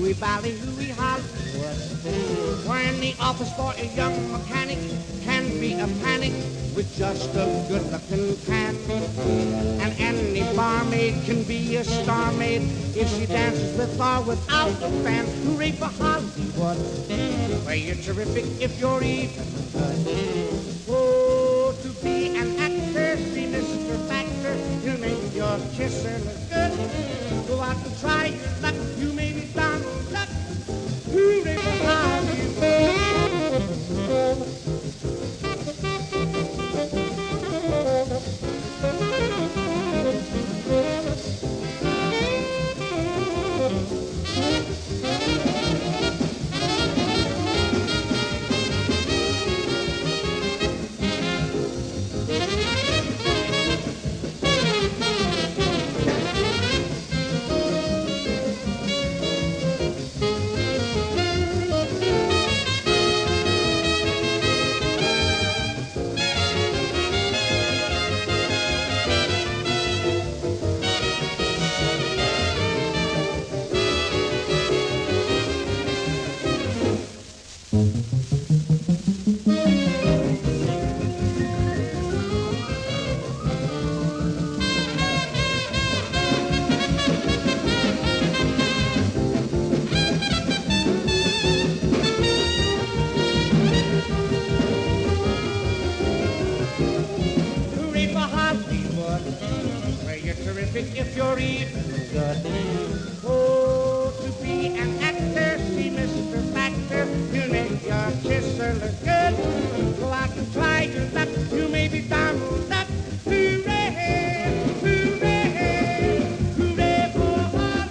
hooey bally hooey Hollywood. When the office for a young mechanic can be a panic with just a good-looking can. And any barmaid can be a star maid if she dances with or without a fan. Hooray for Hollywood, where you're terrific if you're even good. Oh, to be an actor, see Mr. Factor, he'll make your kisser look good. Go out and try your luck, you may be Donald Duck. Hooray for Hollywood. If you're even good. Oh, to be an actor, see Mr. Factor, you make your kisser look good. Go out and try your luck, you may be Donald Duck. Hooray, hooray, hooray for Hollywood.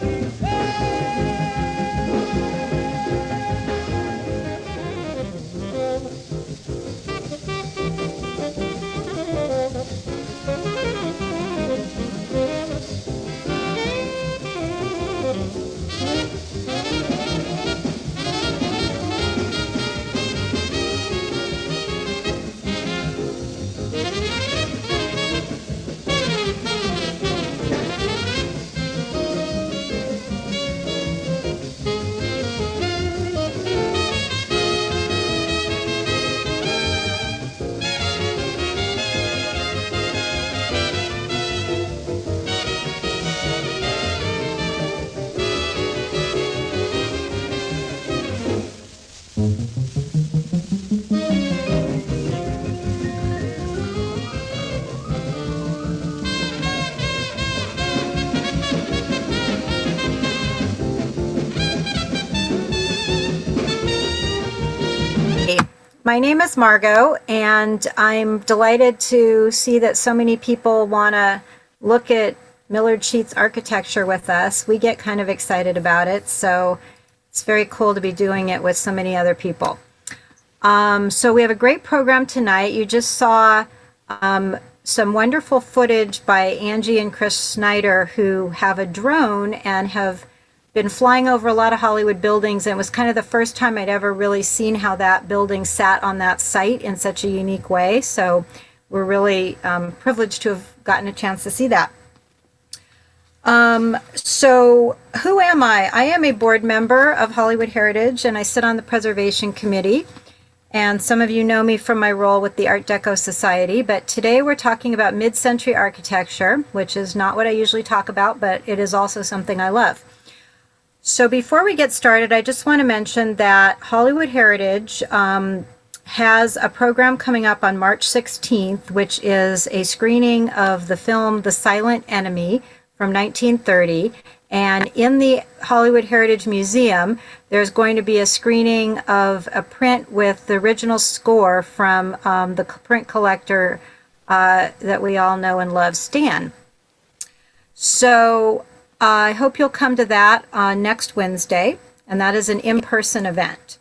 My name is Margot, and I'm delighted to see that so many people want to look at Millard Sheets architecture with us. We get kind of excited about it, so it's very cool to be doing it with so many other people. So we have a great program tonight. You just saw some wonderful footage by Angie and Chris Snyder, who have a drone and have been flying over a lot of Hollywood buildings, and it was kind of the first time I'd ever really seen how that building sat on that site in such a unique way. So we're really privileged to have gotten a chance to see that. So who am I? I am a board member of Hollywood Heritage, and I sit on the Preservation Committee. And some of you know me from my role with the Art Deco Society, but today we're talking about mid-century architecture, which is not what I usually talk about, but it is also something I love. So before we get started, I just want to mention that Hollywood Heritage has a program coming up on March 16th, which is a screening of the film The Silent Enemy from 1930. And in the Hollywood Heritage Museum, there's going to be a screening of a print with the original score from the print collector that we all know and love, Stan. So I hope you'll come to that on next Wednesday, and that is an in-person event.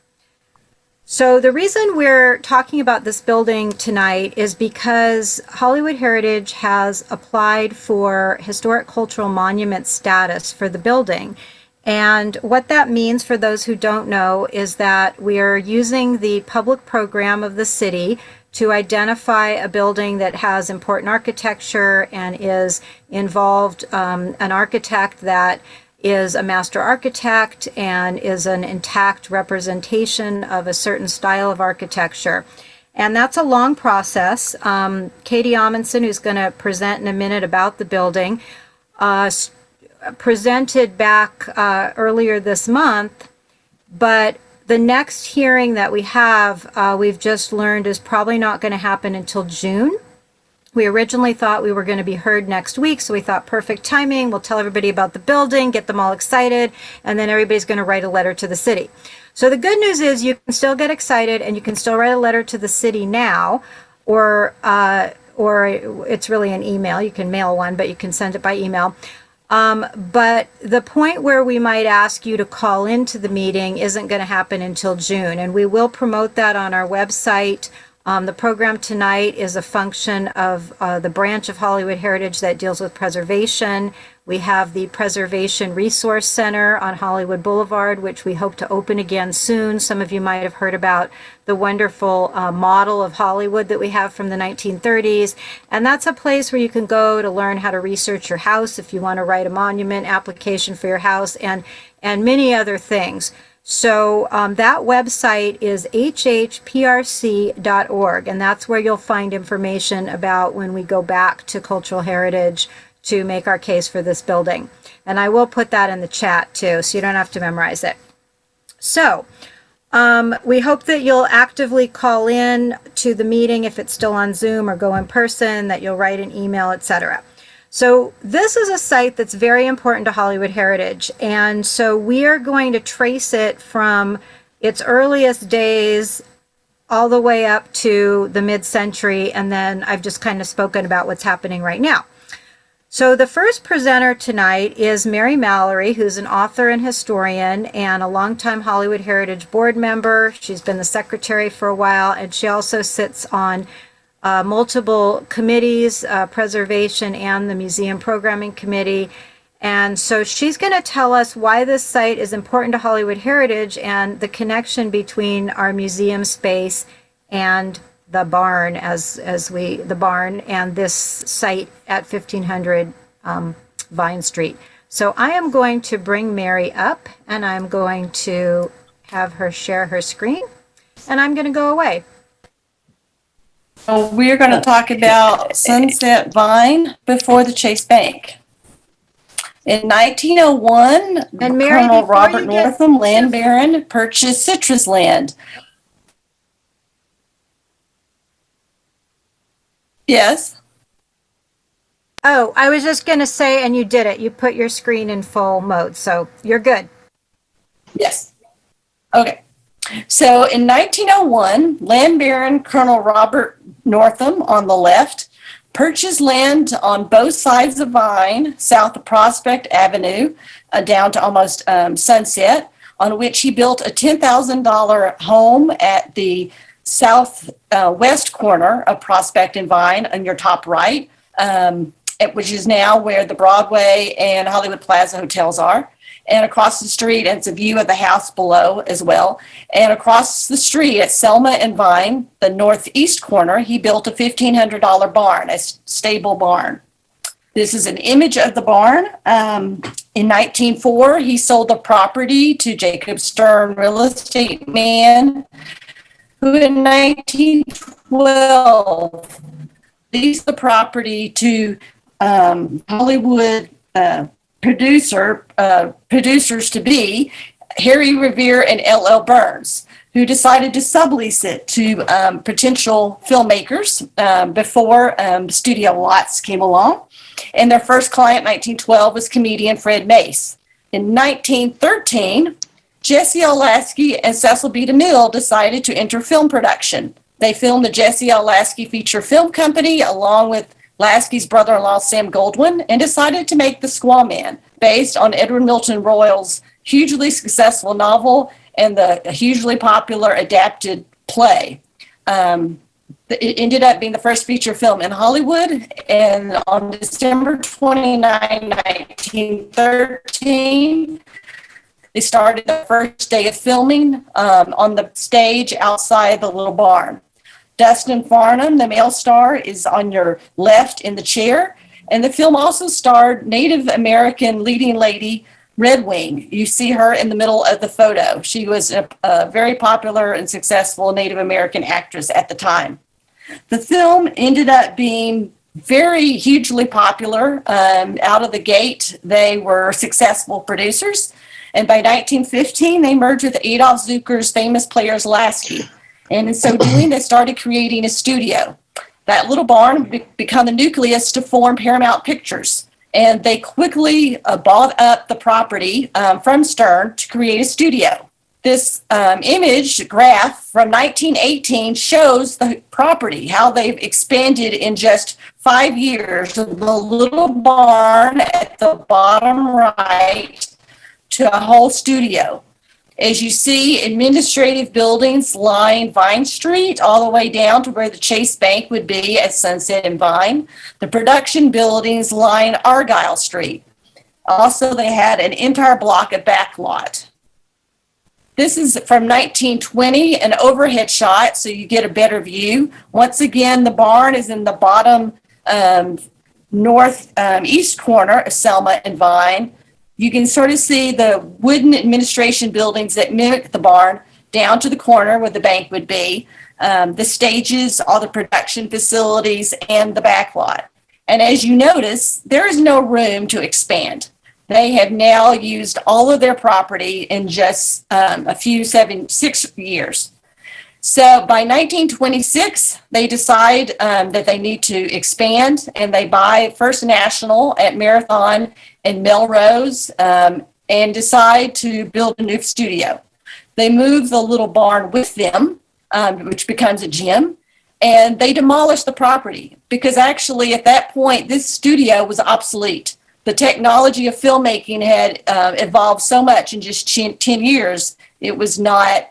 So the reason we're talking about this building tonight is because Hollywood Heritage has applied for historic cultural monument status for the building. And what that means, for those who don't know, is that we are using the public program of the city to identify a building that has important architecture and is involved an architect that is a master architect and is an intact representation of a certain style of architecture. And that's a long process. Katie Ahmanson, who's going to present in a minute about the building, presented back earlier this month, but the next hearing that we have, we've just learned, is probably not going to happen until June. We originally thought we were going to be heard next week, so we thought perfect timing. We'll tell everybody about the building, get them all excited, and then everybody's going to write a letter to the city. So the good news is you can still get excited and you can still write a letter to the city now, or it's really an email. You can mail one, but you can send it by email. But the point where we might ask you to call into the meeting isn't going to happen until June, and we will promote that on our website. The program tonight is a function of the branch of Hollywood Heritage that deals with preservation. We have the Preservation Resource Center on Hollywood Boulevard, which we hope to open again soon. Some of you might have heard about the wonderful model of Hollywood that we have from the 1930s. And that's a place where you can go to learn how to research your house if you want to write a monument application for your house, and many other things. So that website is hhprc.org, and that's where you'll find information about when we go back to cultural heritage to make our case for this building. And I will put that in the chat too, so you don't have to memorize it. So we hope that you'll actively call in to the meeting if it's still on Zoom, or go in person, that you'll write an email, etc. So this is a site that's very important to Hollywood Heritage, and so we are going to trace it from its earliest days all the way up to the mid-century, and then I've just kind of spoken about what's happening right now. So the first presenter tonight is Mary Mallory, who's an author and historian and a longtime Hollywood Heritage board member. She's been the secretary for a while, and she also sits on multiple committees, preservation and the museum programming committee. And so she's going to tell us why this site is important to Hollywood Heritage and the connection between our museum space and the barn, the barn and this site at 1500 Vine Street. So I am going to bring Mary up, and I'm going to have her share her screen, and I'm going to go away. So we're going to talk about Sunset Vine before the Chase Bank. In 1901, And Mary, Colonel before Robert you get Northam, land baron, purchased citrus land. Yes. Oh, I was just going to say, and you did it. You put your screen in full mode, so you're good. Yes. Okay. So in 1901, land baron Colonel Robert Northam, on the left, purchased land on both sides of Vine, south of Prospect Avenue, down to almost Sunset, on which he built a $10,000 home at the southwest corner of Prospect and Vine on your top right, which is now where the Broadway and Hollywood Plaza hotels are. And across the street, and it's a view of the house below as well. And across the street at Selma and Vine, the northeast corner, he built a $1,500 barn, a stable barn. This is an image of the barn. In 1904, he sold the property to Jacob Stern Real Estate Man, who in 1912 leased the property to Hollywood producers to be Harry Revere and L.L. Burns, who decided to sublease it to potential filmmakers before studio lots came along. And their first client in 1912 was comedian Fred Mace. In 1913, Jesse L. Lasky and Cecil B. DeMille decided to enter film production. They filmed the Jesse L. Lasky Feature Film Company along with Lasky's brother-in-law, Sam Goldwyn, and decided to make The Squaw Man, based on Edward Milton Royal's hugely successful novel and the hugely popular adapted play. It ended up being the first feature film in Hollywood, and on December 29, 1913, they started the first day of filming on the stage outside the little barn. Dustin Farnham, the male star, is on your left in the chair. And the film also starred Native American leading lady Red Wing. You see her in the middle of the photo. She was a very popular and successful Native American actress at the time. The film ended up being very hugely popular. Out of the gate, they were successful producers. And by 1915, they merged with Adolf Zucker's famous Players Lasky. And in so doing, they started creating a studio. That little barn became the nucleus to form Paramount Pictures. And they quickly bought up the property from Stern to create a studio. This image graph from 1918 shows the property, how they've expanded in just 5 years. The little barn at the bottom right to a whole studio. As you see, administrative buildings line Vine Street all the way down to where the Chase Bank would be at Sunset and Vine. The production buildings line Argyle Street. Also, they had an entire block of back lot. This is from 1920, an overhead shot, so you get a better view. Once again, the barn is in the bottom northeast corner of Selma and Vine. You can sort of see the wooden administration buildings that mimic the barn down to the corner where the bank would be, the stages, all the production facilities, and the back lot. And as you notice, there is no room to expand. They have now used all of their property in just a few 6 years. So by 1926, they decide that they need to expand, and they buy First National at Marathon and Melrose and decide to build a new studio. They move the little barn with them, which becomes a gym, and they demolish the property because actually at that point, this studio was obsolete. The technology of filmmaking had evolved so much in just 10 years, it was not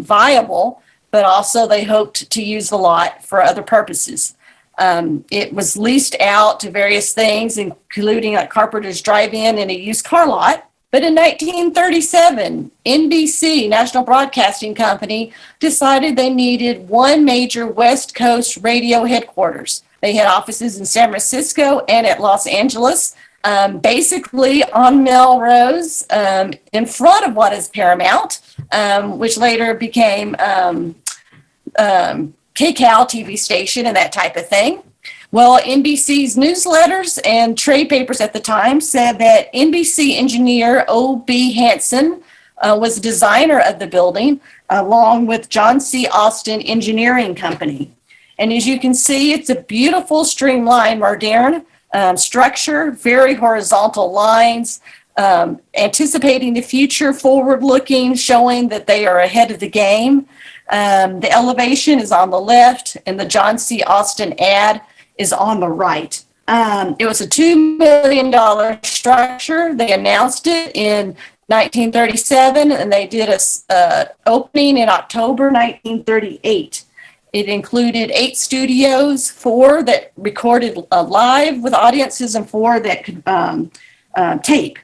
viable, but also they hoped to use the lot for other purposes. It was leased out to various things, including a Carpenter's Drive-In and a used car lot. But in 1937, NBC, National Broadcasting Company, decided they needed one major West Coast radio headquarters. They had offices in San Francisco and at Los Angeles, basically on Melrose, in front of what is Paramount, which later became KCAL TV station and that type of thing. Well, NBC's newsletters and trade papers at the time said that NBC engineer O.B. Hanson was the designer of the building, along with John C. Austin Engineering Company. And as you can see, it's a beautiful, streamlined, modern structure, very horizontal lines, anticipating the future, forward-looking, showing that they are ahead of the game. The elevation is on the left, and the John C. Austin ad is on the right. It was a $2 million structure. They announced it in 1937, and they did a opening in October 1938. It included 8 studios, 4 that recorded live with audiences and 4 that could tape.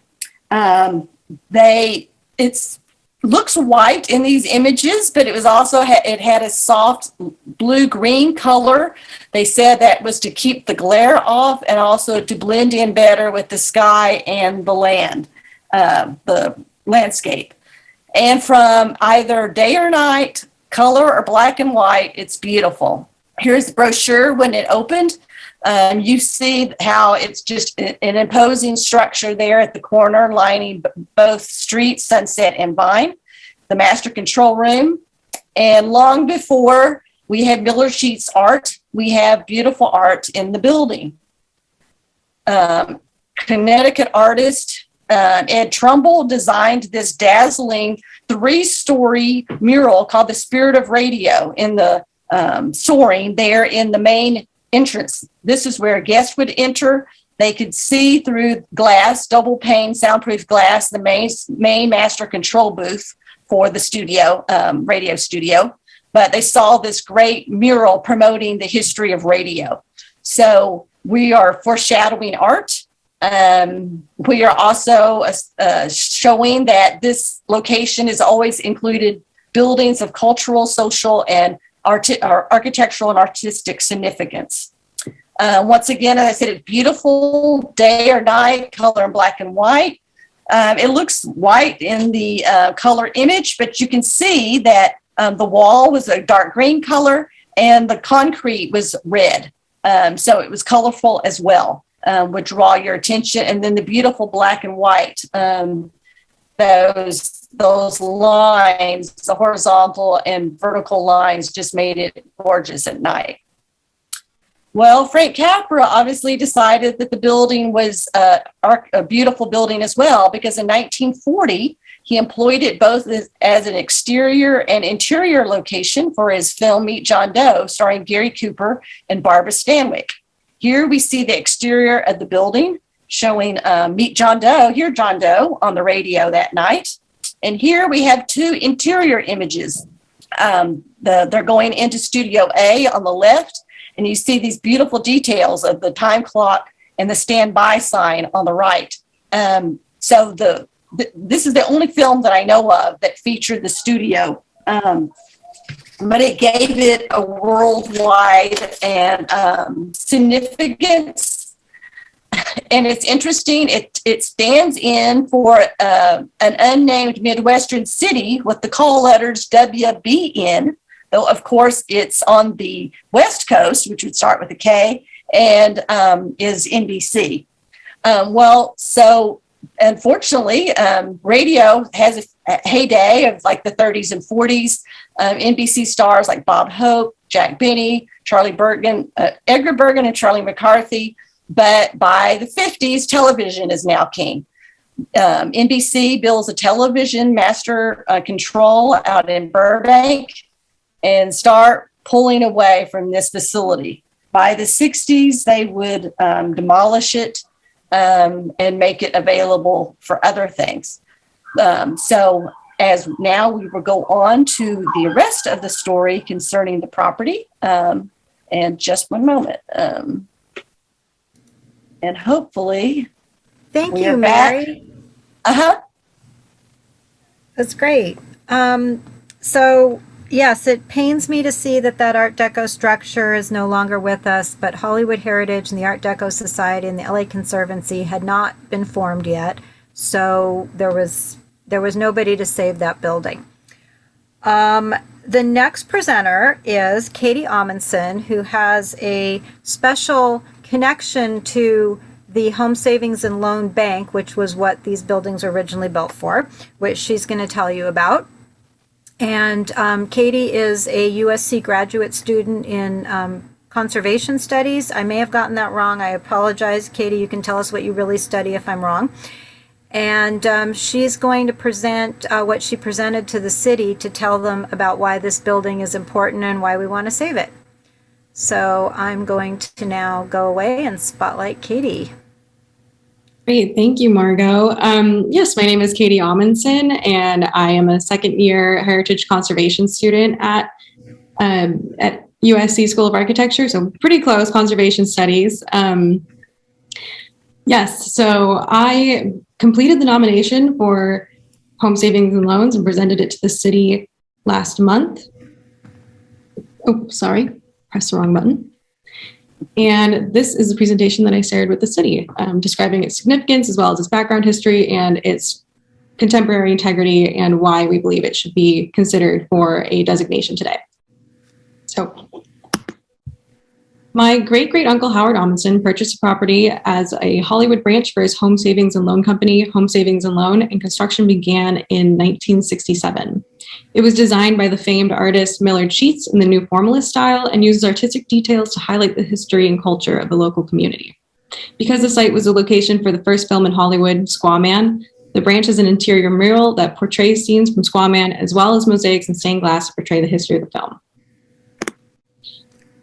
It's looks white in these images, but it was also it had a soft blue-green color. They said that was to keep the glare off and also to blend in better with the sky and the land, the landscape. And from either day or night, color or black and white, it's beautiful. Here's the brochure when it opened. You see how it's just an imposing structure there at the corner, lining both streets, Sunset and Vine, the master control room. And long before we had Millard Sheets art, we have beautiful art in the building. Connecticut artist Ed Trumbull designed this dazzling 3-story mural called The Spirit of Radio in the soaring there in the main entrance. This is where a guest would enter. They could see through glass, double pane, soundproof glass, the main master control booth for the studio, radio studio. But they saw this great mural promoting the history of radio. So we are foreshadowing art. We are also showing that this location has always included buildings of cultural, social, and architectural and artistic significance. Once again, as I said, it's beautiful day or night, color in black and white. It looks white in the color image, but you can see that the wall was a dark green color and the concrete was red. So it was colorful as well, would draw your attention. And then the beautiful black and white, those lines, the horizontal and vertical lines just made it gorgeous at night. Well, Frank Capra obviously decided that the building was a beautiful building as well, because in 1940, he employed it both as an exterior and interior location for his film Meet John Doe, starring Gary Cooper and Barbara Stanwyck. Here we see the exterior of the building showing Meet John Doe, hear John Doe on the radio that night. And here we have two interior images. They're going into Studio A on the left, and you see these beautiful details of the time clock and the standby sign on the right. So this is the only film that I know of that featured the studio, but it gave it a worldwide and significance. And it's interesting. It stands in for an unnamed Midwestern city with the call letters WBN, though of course it's on the West Coast, which would start with a K, and is NBC. So unfortunately, radio has a heyday of like the 30s and 40s. NBC stars like Bob Hope, Jack Benny, Charlie Bergen, Edgar Bergen, and Charlie McCarthy. But by the 50s, television is now king. NBC builds a television master control out in Burbank and start pulling away from this facility. By the 60s, they would demolish it and make it available for other things. So as now we will go on to the rest of the story concerning the property. And just one moment. And hopefully, thank you, Mary. That's great. So yes, it pains me to see that Art Deco structure is no longer with us, but Hollywood Heritage and the Art Deco Society and the LA Conservancy had not been formed yet. So there was nobody to save that building. The next presenter is Katie Ahmanson, who has a special connection to the Home Savings and Loan Bank, which was what these buildings were originally built for, which she's going to tell you about. And Katie is a USC graduate student in conservation studies. I may have gotten that wrong. I apologize. Katie, you can tell us what you really study if I'm wrong. And she's going to present what she presented to the city to tell them about why this building is important and why we want to save it. So I'm going to now go away and spotlight Katie. Great, thank you, Margot. Yes, my name is Katie Ahmanson, and I am a second-year Heritage Conservation student at USC School of Architecture, so pretty close, conservation studies. Yes, so I completed the nomination for Home Savings and Loans and presented it to the city last month. Oh, sorry, pressed the wrong button. And this is the presentation that I shared with the city, describing its significance as well as its background history and its contemporary integrity and why we believe it should be considered for a designation today. So my great-great-uncle Howard Ahmanson purchased the property as a Hollywood branch for his Home Savings and Loan company, Home Savings and Loan, and construction began in 1967. It was designed by the famed artist Millard Sheets in the new Formalist style and uses artistic details to highlight the history and culture of the local community. Because the site was the location for the first film in Hollywood, Squaw Man, the branch has an interior mural that portrays scenes from Squaw Man, as well as mosaics and stained glass to portray the history of the film.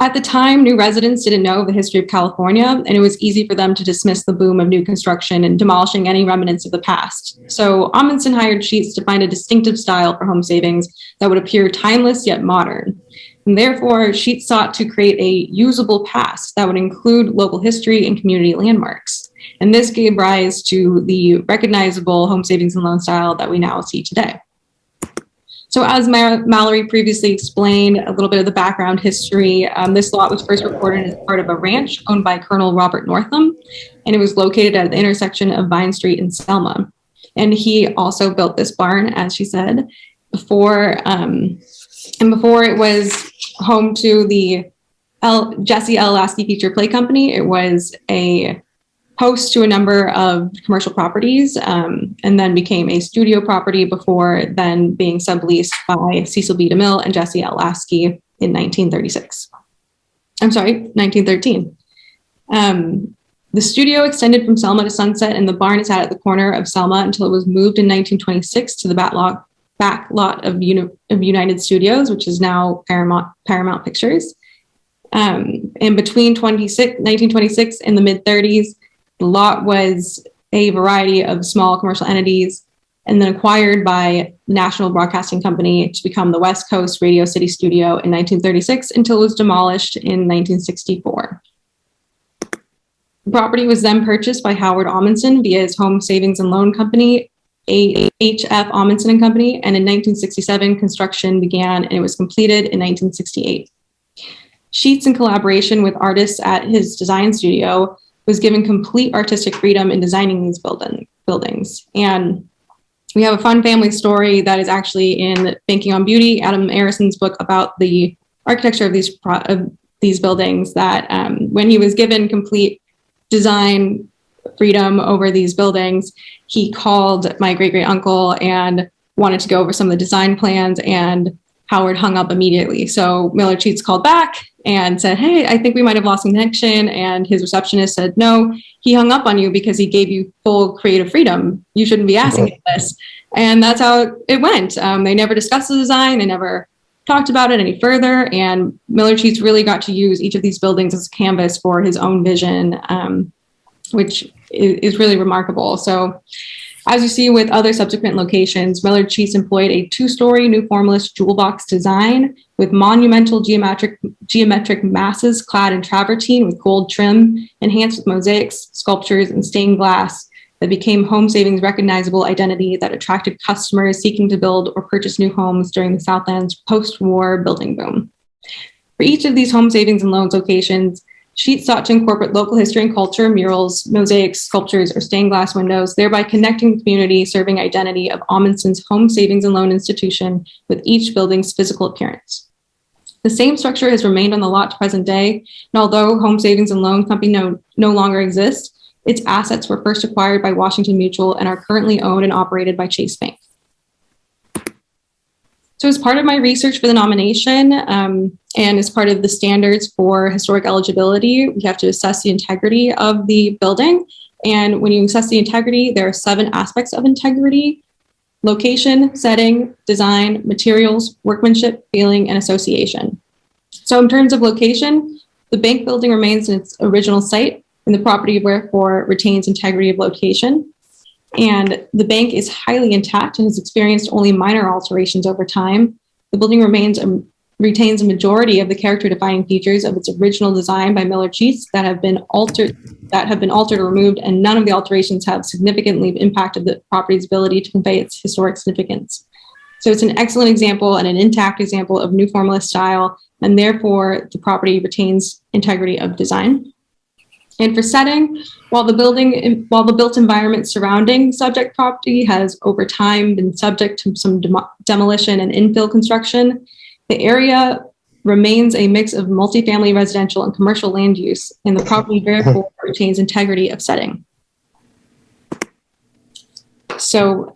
At the time, new residents didn't know the history of California, and it was easy for them to dismiss the boom of new construction and demolishing any remnants of the past. So Ahmanson hired Sheets to find a distinctive style for home savings that would appear timeless yet modern. And therefore, Sheets sought to create a usable past that would include local history and community landmarks. And this gave rise to the recognizable home savings and loan style that we now see today. So as Mallory previously explained, a little bit of the background history, this lot was first recorded as part of a ranch owned by Colonel Robert Northam, and it was located at the intersection of Vine Street and Selma. And he also built this barn, as she said, before it was home to the Jesse L. Lasky Feature Play Company. It was a host to a number of commercial properties, and then became a studio property before then being subleased by Cecil B. DeMille and Jesse L. Lasky in 1913. The studio extended from Selma to Sunset, and the barn sat at the corner of Selma until it was moved in 1926 to the back lot of United Studios, which is now Paramount Pictures. And between 1926 and the mid-30s, the lot was a variety of small commercial entities, and then acquired by the National Broadcasting Company to become the West Coast Radio City Studio in 1936 until it was demolished in 1964. The property was then purchased by Howard Ahmanson via his home savings and loan company, H.F. Ahmanson and Company, and in 1967, construction began and it was completed in 1968. Sheets, in collaboration with artists at his design studio, was given complete artistic freedom in designing these buildings. And we have a fun family story that is actually in Banking on Beauty, Adam Arensen's book about the architecture of these buildings, that when he was given complete design freedom over these buildings, he called my great-great-uncle and wanted to go over some of the design plans, and Howard hung up immediately. So Millard Sheets called back and said, "Hey, I think we might have lost connection." And his receptionist said, "No, he hung up on you because he gave you full creative freedom. You shouldn't be asking him this." And that's how it went. They never discussed the design. They never talked about it any further. And Millard Sheets really got to use each of these buildings as a canvas for his own vision, which is really remarkable. So as you see with other subsequent locations, Millard Sheets employed a 2-story new formalist jewel box design with monumental geometric masses clad in travertine with gold trim, enhanced with mosaics, sculptures, and stained glass that became Home Savings' recognizable identity that attracted customers seeking to build or purchase new homes during the Southland's post-war building boom. For each of these Home Savings and Loans locations, Sheets sought to incorporate local history and culture, murals, mosaics, sculptures, or stained glass windows, thereby connecting the community, serving identity of Ahmanson's Home Savings and Loan institution with each building's physical appearance. The same structure has remained on the lot to present day, and although Home Savings and Loan Company no longer exists, its assets were first acquired by Washington Mutual and are currently owned and operated by Chase Bank. So as part of my research for the nomination, and as part of the standards for historic eligibility, we have to assess the integrity of the building. And when you assess the integrity, there are 7 aspects of integrity: location, setting, design, materials, workmanship, feeling, and association. So in terms of location, the bank building remains in its original site, and the property therefore retains integrity of location. And the bank is highly intact and has experienced only minor alterations over time. The building retains a majority of the character-defining features of its original design by Millard Sheets that have been altered or removed, and none of the alterations have significantly impacted the property's ability to convey its historic significance. So it's an excellent example and an intact example of new formalist style, and therefore the property retains integrity of design. And for setting, while the built environment surrounding subject property has over time been subject to some demolition and infill construction, the area remains a mix of multifamily residential and commercial land use, and the property therefore retains integrity of setting. So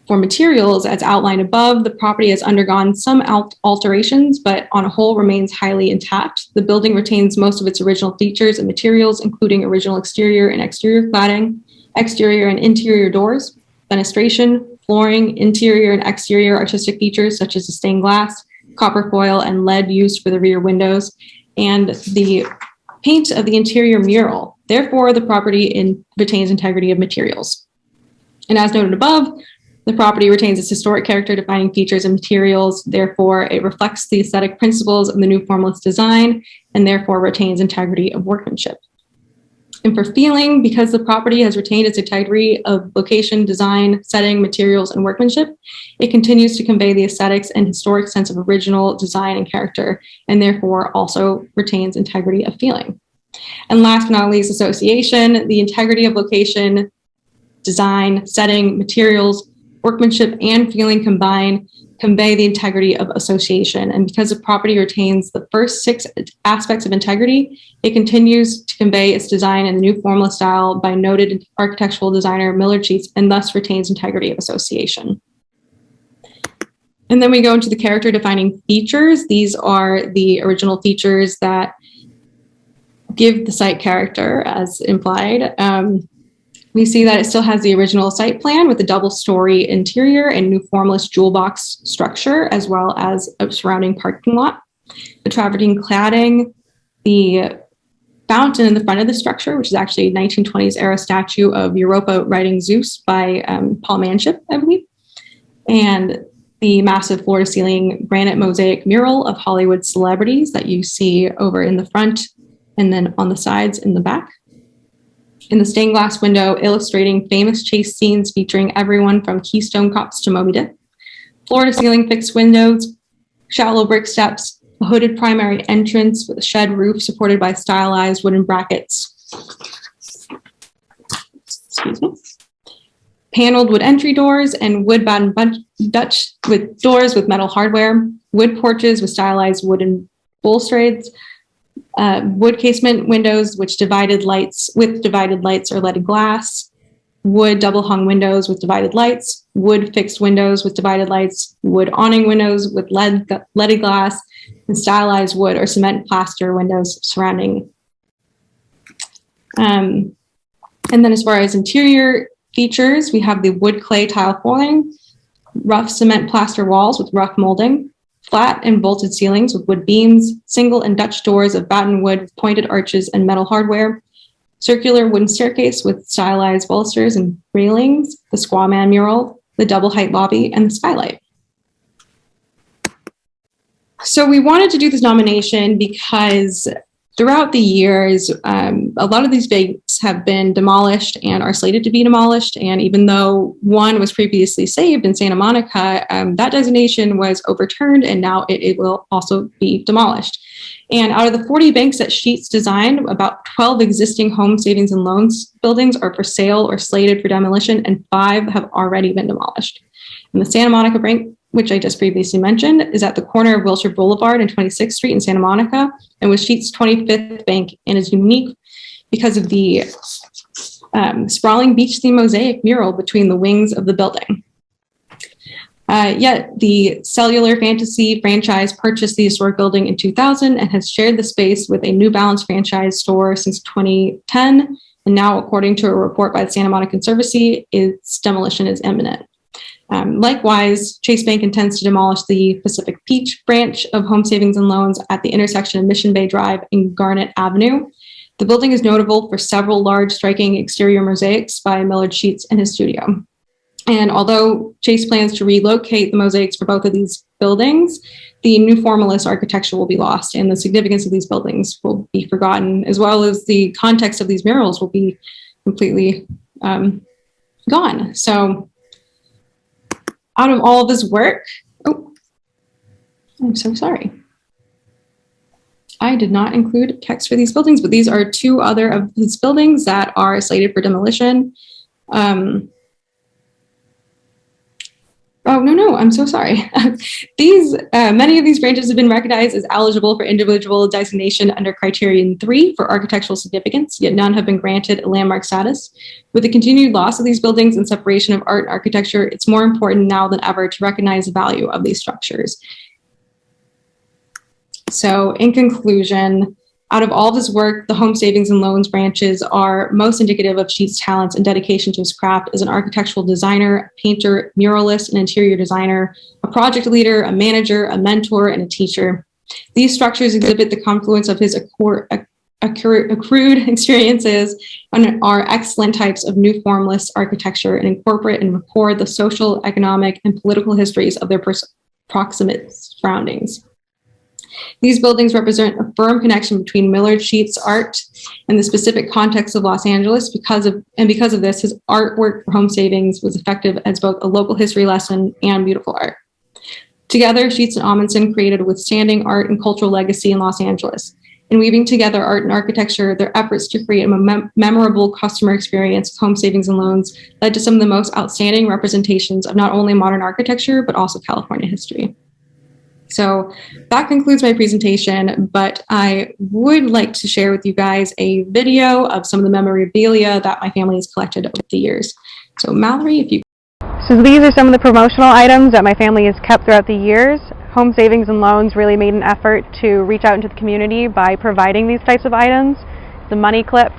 for materials, as outlined above, the property has undergone some alterations, but on a whole remains highly intact. The building retains most of its original features and materials, including original exterior and exterior cladding, exterior and interior doors, fenestration, flooring, interior and exterior artistic features such as the stained glass, copper foil, and lead used for the rear windows, and the paint of the interior mural. Therefore, the property retains integrity of materials. And as noted above, the property retains its historic character-defining features and materials. Therefore, it reflects the aesthetic principles of the new formalist design and therefore retains integrity of workmanship. And for feeling, because the property has retained its integrity of location, design, setting, materials, and workmanship, it continues to convey the aesthetics and historic sense of original design and character, and therefore also retains integrity of feeling. And last but not least, association. The integrity of location, design, setting, materials, workmanship, and feeling convey the integrity of association. And because the property retains the first 6 aspects of integrity, it continues to convey its design in the new formalist style by noted architectural designer Millard Sheets, and thus retains integrity of association. And then we go into the character defining features. These are the original features that give the site character as implied. We see that it still has the original site plan with a double-story interior and new formalist jewel box structure, as well as a surrounding parking lot. The travertine cladding, the fountain in the front of the structure, which is actually a 1920s era statue of Europa riding Zeus by Paul Manship, I believe. And the massive floor-to-ceiling granite mosaic mural of Hollywood celebrities that you see over in the front and then on the sides in the back. In the stained glass window illustrating famous chase scenes featuring everyone from Keystone Cops to Moby Dick. Floor-to-ceiling fixed windows, shallow brick steps, a hooded primary entrance with a shed roof supported by stylized wooden brackets. Excuse me. Paneled wood entry doors and wood batten Dutch with doors with metal hardware. Wood porches with stylized wooden balustrades. Wood casement windows with divided lights or leaded glass, wood double hung windows with divided lights, wood fixed windows with divided lights, wood awning windows with leaded glass, and stylized wood or cement plaster windows surrounding. And then as far as interior features, we have the wood clay tile flooring, rough cement plaster walls with rough molding, flat and vaulted ceilings with wood beams, single and Dutch doors of batten wood with pointed arches and metal hardware, circular wooden staircase with stylized balusters and railings, the Squaw Man mural, the double height lobby, and the skylight. So we wanted to do this nomination because throughout the years, a lot of these banks have been demolished and are slated to be demolished. And even though one was previously saved in Santa Monica, that designation was overturned and now it will also be demolished. And out of the 40 banks that Sheets designed, about 12 existing home savings and loans buildings are for sale or slated for demolition, and 5 have already been demolished. And the Santa Monica Bank, which I just previously mentioned, is at the corner of Wilshire Boulevard and 26th Street in Santa Monica, and was Sheets' 25th bank, and is unique because of the sprawling beach-themed mosaic mural between the wings of the building. Yet the Cellular Fantasy franchise purchased the historic building in 2000 and has shared the space with a New Balance franchise store since 2010, and now, according to a report by the Santa Monica Conservancy, its demolition is imminent. Likewise, Chase Bank intends to demolish the Pacific Peach branch of Home Savings and Loans at the intersection of Mission Bay Drive and Garnet Avenue. The building is notable for several large, striking exterior mosaics by Millard Sheets in his studio. And although Chase plans to relocate the mosaics for both of these buildings, the new formalist architecture will be lost, and the significance of these buildings will be forgotten, as well as the context of these murals will be completely gone. So, out of all of his work, oh, I'm so sorry. I did not include text for these buildings, but these are 2 other of his buildings that are slated for demolition. Oh, no, I'm so sorry. Many of these branches have been recognized as eligible for individual designation under Criterion 3 for architectural significance, yet none have been granted a landmark status. With the continued loss of these buildings and separation of art and architecture, it's more important now than ever to recognize the value of these structures. So in conclusion, out of all of his work, the Home Savings and Loans branches are most indicative of Sheets' talents and dedication to his craft as an architectural designer, painter, muralist, an interior designer, a project leader, a manager, a mentor, and a teacher. These structures exhibit the confluence of his accrued experiences and are excellent types of new formalist architecture and incorporate and record the social, economic, and political histories of their proximate surroundings. These buildings represent a firm connection between Millard Sheets' art and the specific context of Los Angeles. Because of this, his artwork for Home Savings was effective as both a local history lesson and beautiful art. Together, Sheets and Ahmanson created a withstanding art and cultural legacy in Los Angeles. In weaving together art and architecture, their efforts to create a memorable customer experience with home savings and loans led to some of the most outstanding representations of not only modern architecture, but also California history. So that concludes my presentation, but I would like to share with you guys a video of some of the memorabilia that my family has collected over the years. So Mallory, if you... So these are some of the promotional items that my family has kept throughout the years. Home Savings and Loans really made an effort to reach out into the community by providing these types of items. The money clip.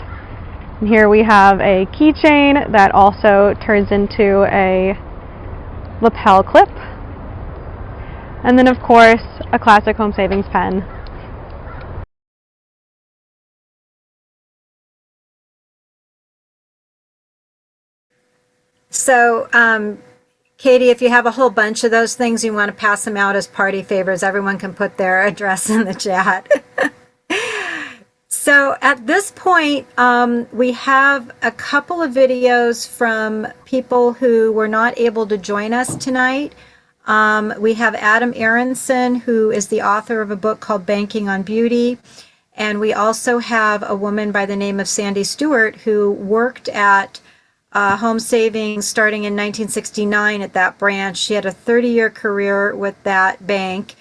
And here we have a keychain that also turns into a lapel clip. And then, of course, a classic home savings pen. So, Katie, if you have a whole bunch of those things, you want to pass them out as party favors, everyone can put their address in the chat. So at this point, we have a couple of videos from people who were not able to join us tonight. We have Adam Arenson, who is the author of a book called Banking on Beauty. And we also have a woman by the name of Sandy Stewart, who worked at home savings starting in 1969 at that branch. She had a 30-year career with that bank,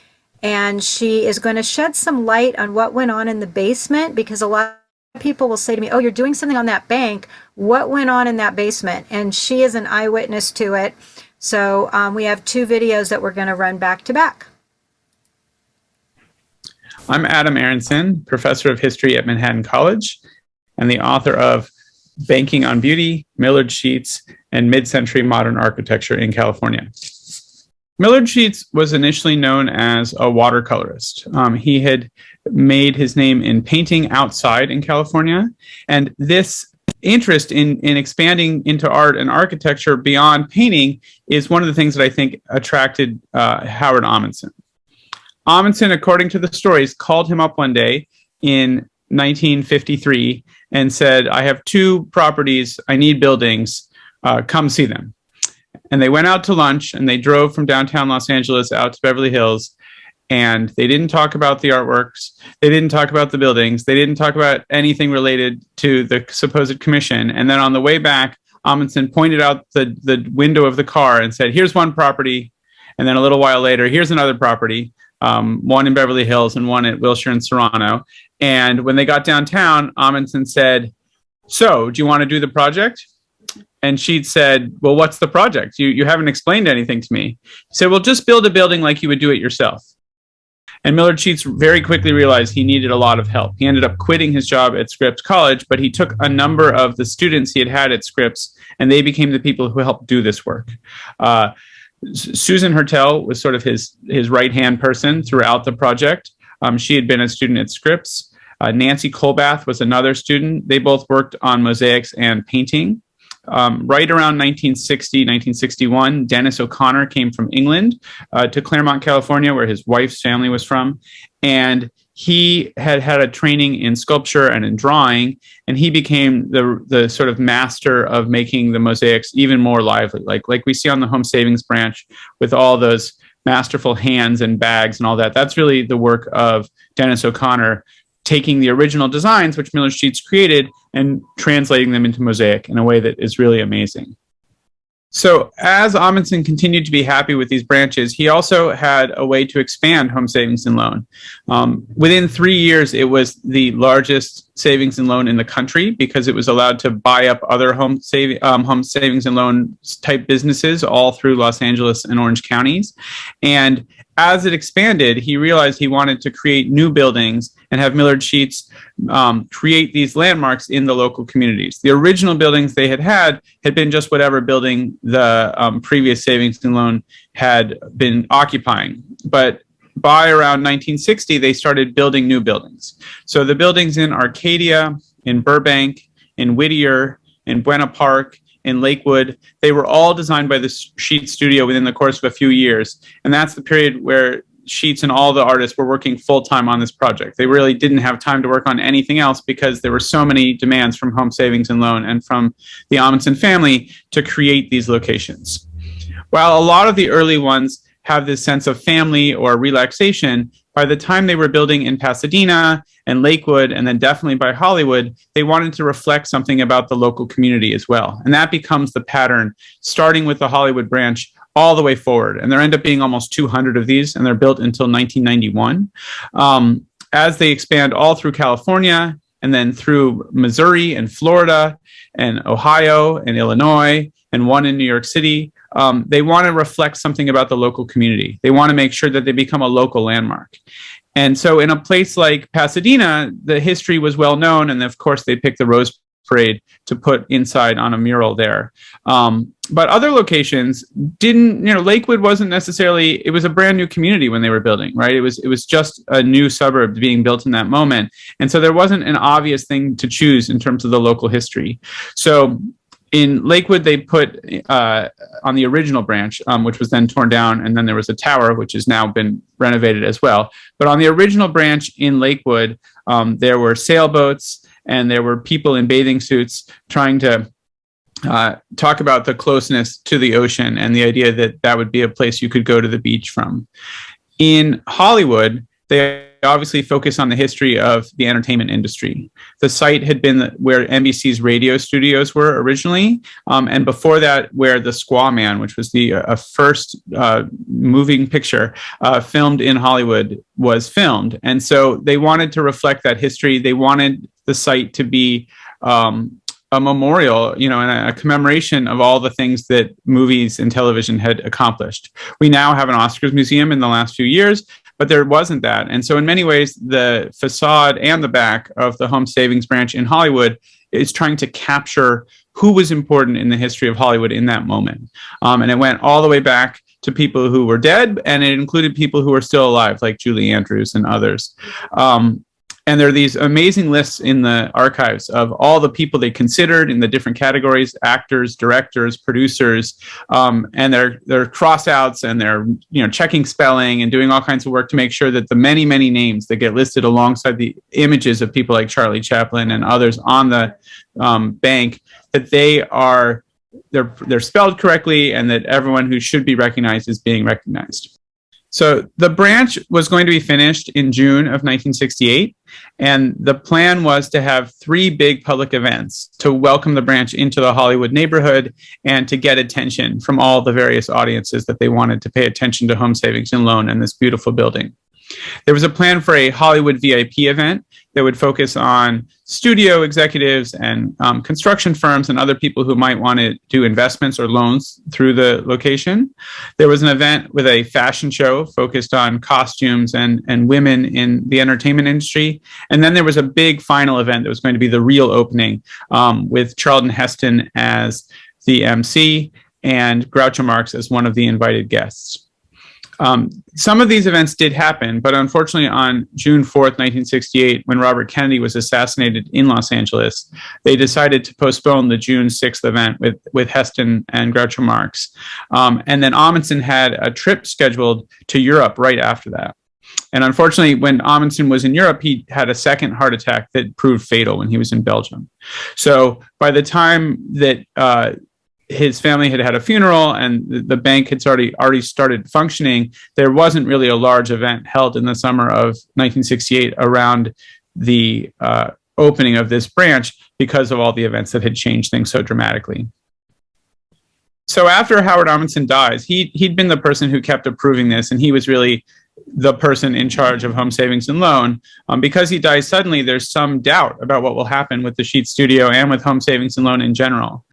and she is going to shed some light on what went on in the basement, because a lot of people will say to me, oh, you're doing something on that bank. What went on in that basement? And she is an eyewitness to it. So we have two videos that we're going to run back to back. I'm Adam Arenson, professor of history at Manhattan College and the author of Banking on Beauty, Millard Sheets, and Mid-Century Modern Architecture in California. Millard Sheets was initially known as a watercolorist. He had made his name in painting outside in California, and this interest in expanding into art and architecture beyond painting is one of the things that I think attracted Howard Ahmanson. Ahmanson, according to the stories, called him up one day in 1953 and said, I have two properties, I need buildings, come see them. And they went out to lunch and they drove from downtown Los Angeles out to Beverly Hills, and they didn't talk about the artworks, they didn't talk about the buildings, they didn't talk about anything related to the supposed commission. And then on the way back, Ahmanson pointed out the window of the car and said, here's one property. And then a little while later, here's another property, one in Beverly Hills and one at Wilshire and Serrano. And when they got downtown, Ahmanson said, so, do you want to do the project? And Sheets said, well, what's the project? You haven't explained anything to me. He said, well, just build a building like you would do it yourself. And Millard Sheets very quickly realized he needed a lot of help. He ended up quitting his job at Scripps College, but he took a number of the students he had had at Scripps, and they became the people who helped do this work. Susan Hertel was sort of his right-hand person throughout the project. She had been a student at Scripps. Nancy Colbath was another student. They both worked on mosaics and painting. Right around 1960, 1961, Dennis O'Connor came from England to Claremont, California, where his wife's family was from. And he had had a training in sculpture and in drawing, and he became the sort of master of making the mosaics even more lively, like we see on the home savings branch with all those masterful hands and bags and all that. That's really the work of Dennis O'Connor, taking the original designs, which Millard Sheets created, and translating them into mosaic in a way that is really amazing. So as Ahmanson continued to be happy with these branches, he also had a way to expand home savings and loan. Within 3 years, it was the largest savings and loan in the country because it was allowed to buy up other home savings and loan type businesses all through Los Angeles and Orange counties. And as it expanded, he realized he wanted to create new buildings and have Millard Sheets create these landmarks in the local communities. The original buildings they had been just whatever building the previous savings and loan had been occupying. But by around 1960, they started building new buildings. So the buildings in Arcadia, in Burbank, in Whittier, in Buena Park, in Lakewood, they were all designed by the Sheets studio within the course of a few years. And that's the period where Sheets and all the artists were working full-time on this project. They really didn't have time to work on anything else because there were so many demands from Home Savings and Loan and from the Ahmanson family to create these locations. While a lot of the early ones have this sense of family or relaxation, by the time they were building in Pasadena and Lakewood, and then definitely by Hollywood, they wanted to reflect something about the local community as well. And that becomes the pattern, starting with the Hollywood branch all the way forward. And there end up being almost 200 of these, and they're built until 1991. As they expand all through California, and then through Missouri and Florida and Ohio and Illinois, and one in New York City, they want to reflect something about the local community. They want to make sure that they become a local landmark. And so in a place like Pasadena, the history was well known, and of course they picked the Rose Parade to put inside on a mural there. But other locations didn't, Lakewood wasn't necessarily, it was a brand new community when they were building, right? It was just a new suburb being built in that moment. And so there wasn't an obvious thing to choose in terms of the local history. So in Lakewood, they put on the original branch, which was then torn down, and then there was a tower, which has now been renovated as well. But on the original branch in Lakewood, there were sailboats, and there were people in bathing suits trying to talk about the closeness to the ocean and the idea that that would be a place you could go to the beach from. In Hollywood, they obviously focus on the history of the entertainment industry. The site had been where NBC's radio studios were originally, and before that, where the Squaw Man, which was the first moving picture filmed in Hollywood, was filmed. And so they wanted to reflect that history. They wanted the site to be a memorial, and a commemoration of all the things that movies and television had accomplished. We now have an Oscars museum in the last few years, but there wasn't that. And so in many ways, the facade and the back of the Home Savings branch in Hollywood is trying to capture who was important in the history of Hollywood in that moment. And it went all the way back to people who were dead, and it included people who were still alive, like Julie Andrews and others. And there are these amazing lists in the archives of all the people they considered in the different categories: actors, directors, producers, and they're cross-outs, and they're checking spelling and doing all kinds of work to make sure that the many, many names that get listed alongside the images of people like Charlie Chaplin and others on the bank, that they're spelled correctly, and that everyone who should be recognized is being recognized. So the branch was going to be finished in June of 1968, and the plan was to have 3 big public events to welcome the branch into the Hollywood neighborhood and to get attention from all the various audiences that they wanted to pay attention to Home Savings and Loan and this beautiful building. There was a plan for a Hollywood VIP event that would focus on studio executives and construction firms and other people who might want to do investments or loans through the location. There was an event with a fashion show focused on costumes and women in the entertainment industry. And then there was a big final event that was going to be the real opening, with Charlton Heston as the MC and Groucho Marx as one of the invited guests. Some of these events did happen, but unfortunately on June 4th, 1968, when Robert Kennedy was assassinated in Los Angeles, they decided to postpone the June 6th event with Heston and Groucho Marx. And then Ahmanson had a trip scheduled to Europe right after that. And unfortunately, when Ahmanson was in Europe, he had a second heart attack that proved fatal when he was in Belgium. So by the time that his family had had a funeral and the bank had already started functioning, there wasn't really a large event held in the summer of 1968 around the opening of this branch because of all the events that had changed things so dramatically. So after Howard Ahmanson dies, he'd been the person who kept approving this, and he was really the person in charge of Home Savings and Loan. Because he dies suddenly, there's some doubt about what will happen with the Sheets Studio and with Home Savings and Loan in general.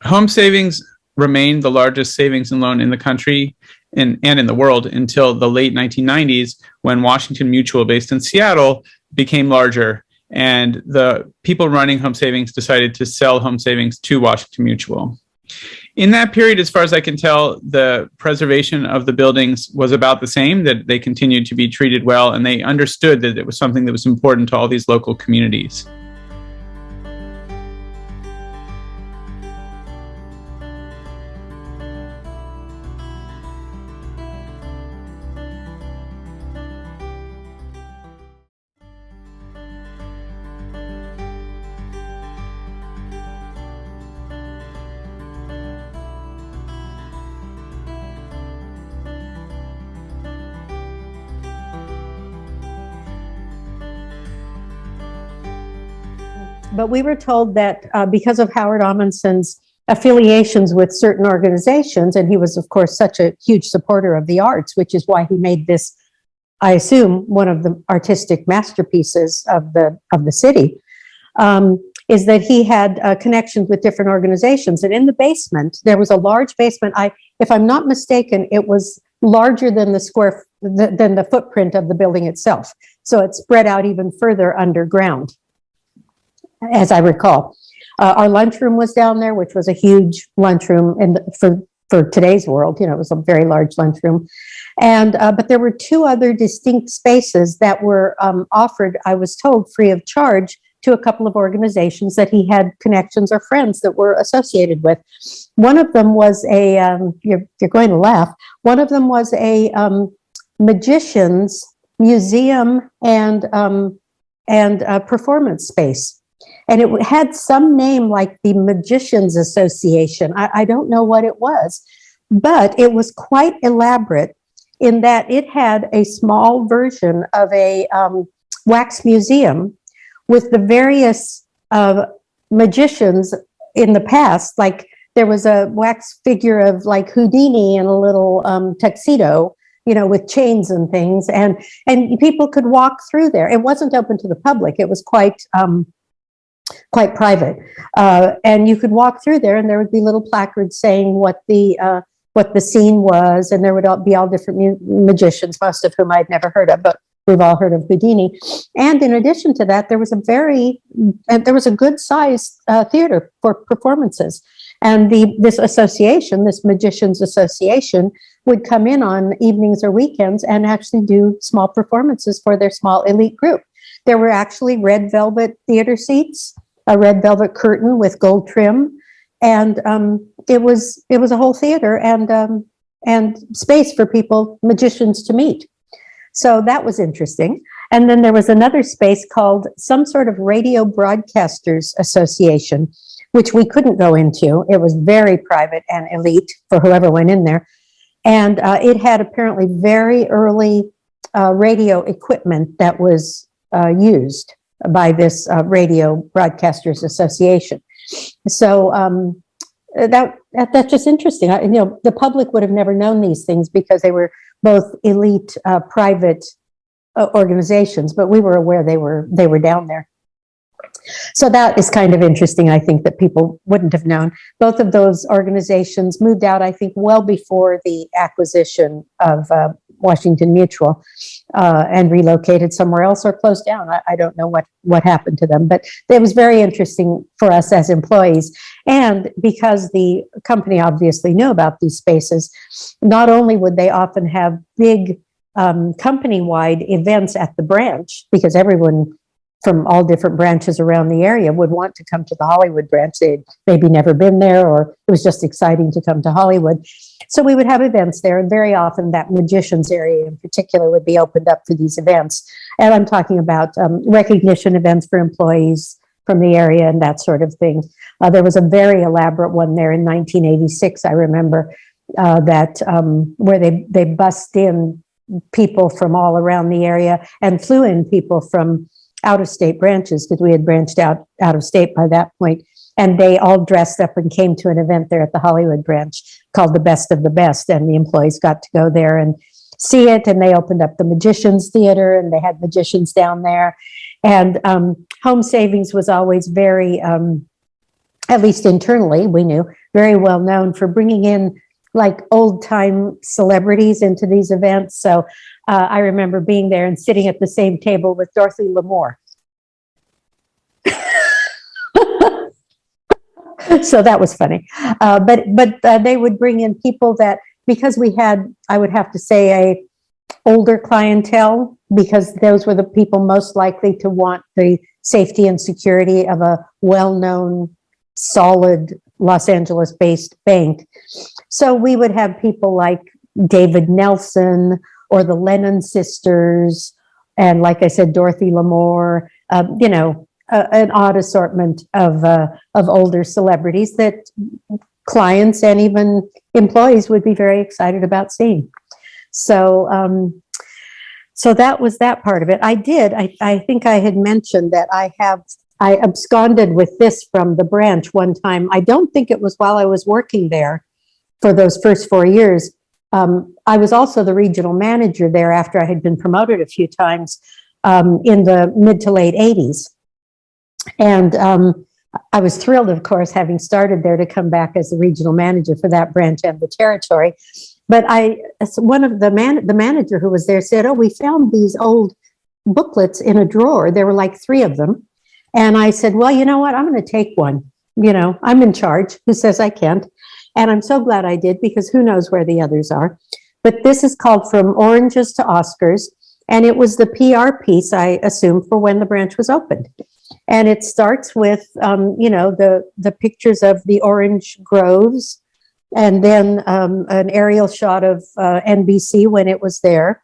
Home Savings remained the largest savings and loan in the country and in the world until the late 1990s, when Washington Mutual, based in Seattle, became larger, and the people running Home Savings decided to sell Home Savings to Washington Mutual. In that period, as far as I can tell, the preservation of the buildings was about the same, that they continued to be treated well, and they understood that it was something that was important to all these local communities. But we were told that because of Howard Ahmanson's affiliations with certain organizations, and he was, of course, such a huge supporter of the arts, which is why he made this, I assume, one of the artistic masterpieces of the city, is that he had connections with different organizations. And in the basement, there was a large basement. If I'm not mistaken, it was larger than than the footprint of the building itself. So it spread out even further underground, as I recall. Our lunchroom was down there, which was a huge lunchroom for today's world. You know, it was a very large lunchroom. And but there were two other distinct spaces that were offered, I was told, free of charge to a couple of organizations that he had connections or friends that were associated with. One of them was you're going to laugh. One of them was a magician's museum and performance space. And it had some name like the Magicians Association. I don't know what it was, but it was quite elaborate in that it had a small version of a wax museum with the various magicians in the past. Like there was a wax figure of like Houdini in a little tuxedo, you know, with chains and things. And people could walk through there. It wasn't open to the public. It was quite private. And you could walk through there and there would be little placards saying what the scene was. And there would be all different magicians, most of whom I'd never heard of, but we've all heard of Houdini. And in addition to that, there was a good sized theater for performances. And this association, this Magicians Association, would come in on evenings or weekends and actually do small performances for their small elite group. There were actually red velvet theater seats, a red velvet curtain with gold trim, and it was a whole theater and space for people, magicians, to meet. So that was interesting. And then there was another space called some sort of Radio Broadcasters Association, which we couldn't go into. It was very private and elite for whoever went in there. And it had apparently very early radio equipment that was used by this Radio Broadcasters Association. So that's just interesting. The public would have never known these things because they were both elite private organizations, but we were aware they were down there. So that is kind of interesting, I think, that people wouldn't have known. Both of those organizations moved out, I think, well before the acquisition of Washington Mutual and relocated somewhere else or closed down. I don't know what happened to them, but it was very interesting for us as employees. And because the company obviously knew about these spaces, not only would they often have big company-wide events at the branch, because everyone from all different branches around the area would want to come to the Hollywood branch. They'd maybe never been there, or it was just exciting to come to Hollywood. So we would have events there, and very often that magicians area in particular would be opened up for these events. And I'm talking about recognition events for employees from the area and that sort of thing. There was a very elaborate one there in 1986, I remember, where they bussed in people from all around the area and flew in people from out-of-state branches, because we had branched out of state by that point, and they all dressed up and came to an event there at the Hollywood branch called the Best of the Best, and the employees got to go there and see it. And they opened up the Magicians Theater, and they had magicians down there. And Home Savings was always very, at least internally, we knew, very well known for bringing in like old time celebrities into these events. So I remember being there and sitting at the same table with Dorothy Lamour. So that was funny. But they would bring in people that, because we had, I would have to say, a older clientele, because those were the people most likely to want the safety and security of a well-known, solid Los Angeles-based bank. So we would have people like David Nelson or the Lennon sisters, and like I said, Dorothy Lamour, an odd assortment of older celebrities that clients and even employees would be very excited about seeing. So so that was that part of it. I think I had mentioned that I have I absconded with this from the branch one time. I don't think it was while I was working there for those first 4 years. I was also the regional manager there after I had been promoted a few times in the mid to late 80s. And I was thrilled, of course, having started there, to come back as the regional manager for that branch and the territory. But one of the manager who was there said, "Oh, we found these old booklets in a drawer." There were like 3 of them. And I said, "Well, you know what? I'm going to take one. You know, I'm in charge. Who says I can't?" And I'm so glad I did, because who knows where the others are. But this is called From Oranges to Oscars. And it was the PR piece, I assume, for when the branch was opened. And it starts with, the pictures of the orange groves, and then an aerial shot of NBC when it was there.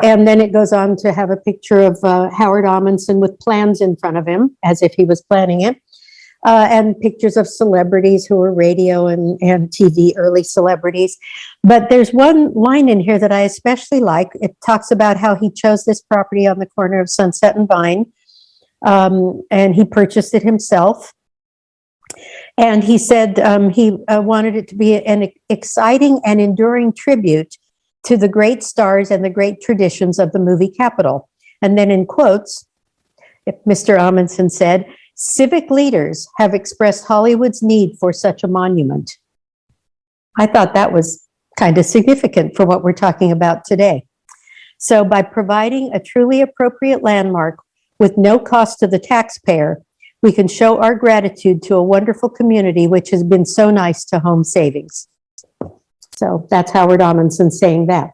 And then it goes on to have a picture of Howard Ahmanson with plans in front of him, as if he was planning it. And pictures of celebrities who were radio and TV early celebrities. But there's one line in here that I especially like. It talks about how he chose this property on the corner of Sunset and Vine. And he purchased it himself. And he said he wanted it to be an exciting and enduring tribute to the great stars and the great traditions of the movie capital. And then in quotes, Mr. Ahmanson said, "Civic leaders have expressed Hollywood's need for such a monument." I thought that was kind of significant for what we're talking about today. So by providing a truly appropriate landmark with no cost to the taxpayer, we can show our gratitude to a wonderful community which has been so nice to Home Savings. So that's Howard Ahmanson saying that.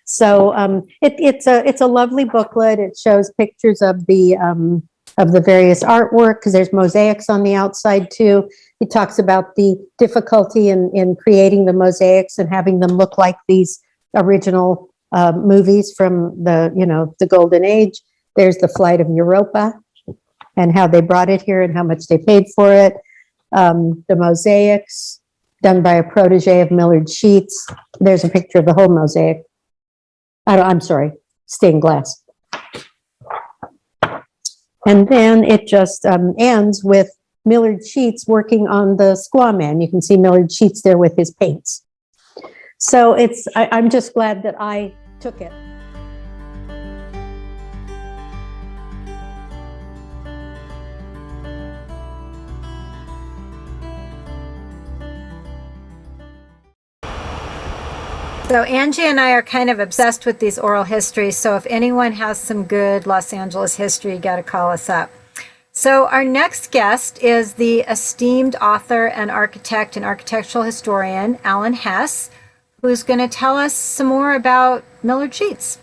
So it's a lovely booklet. It shows pictures of the various artwork, because there's mosaics on the outside too. It talks about the difficulty in creating the mosaics and having them look like these original movies from the Golden Age. There's the Flight of Europa and how they brought it here and how much they paid for it. The mosaics done by a protege of Millard Sheets. There's a picture of the whole mosaic. I'm sorry, stained glass. And then it just ends with Millard Sheets working on the Squaw Man. You can see Millard Sheets there with his paints. So I'm just glad that I took it. So Angie and I are kind of obsessed with these oral histories. So if anyone has some good Los Angeles history, you got to call us up. So our next guest is the esteemed author and architect and architectural historian, Alan Hess, who's going to tell us some more about Millard Sheets.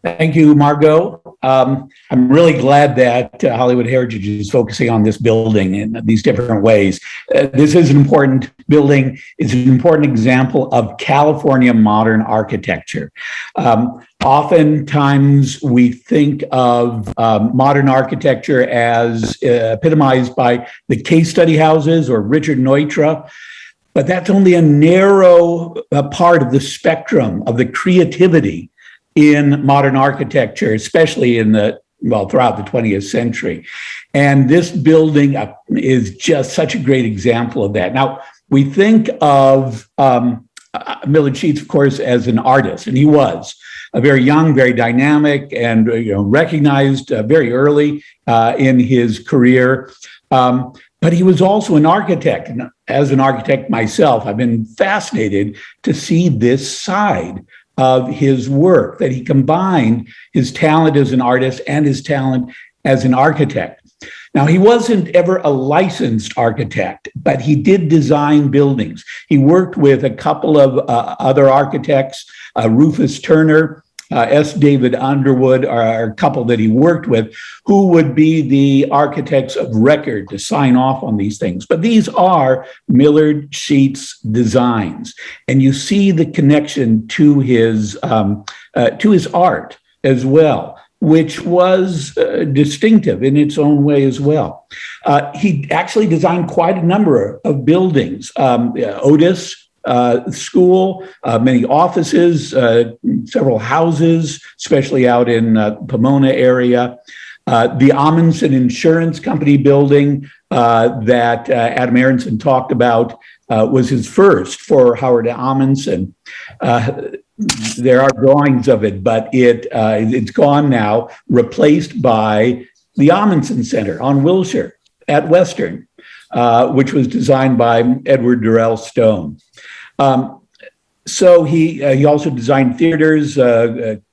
Thank you, Margot. I'm really glad that Hollywood Heritage is focusing on this building in these different ways. This is an important building. It's an important example of California modern architecture. Oftentimes we think of modern architecture as epitomized by the case study houses or Richard Neutra, but that's only a narrow part of the spectrum of the creativity in modern architecture, especially throughout the 20th century. And this building is just such a great example of that. Now, we think of Millard Sheets, of course, as an artist, and he was a very young, very dynamic, and recognized very early in his career. But he was also an architect. And as an architect myself, I've been fascinated to see this side of his work, that he combined his talent as an artist and his talent as an architect. Now, he wasn't ever a licensed architect, but he did design buildings. He worked with a couple of other architects, Rufus Turner, S. David Underwood are a couple that he worked with, who would be the architects of record to sign off on these things. But these are Millard Sheets designs, and you see the connection to his art as well, which was distinctive in its own way as well. He actually designed quite a number of buildings, Otis School, many offices, several houses, especially out in Pomona area. The Ahmanson Insurance Company building that Adam Arenson talked about was his first for Howard Ahmanson. There are drawings of it, but it's gone now, replaced by the Ahmanson Center on Wilshire at Western, which was designed by Edward Durrell Stone. So he also designed theaters,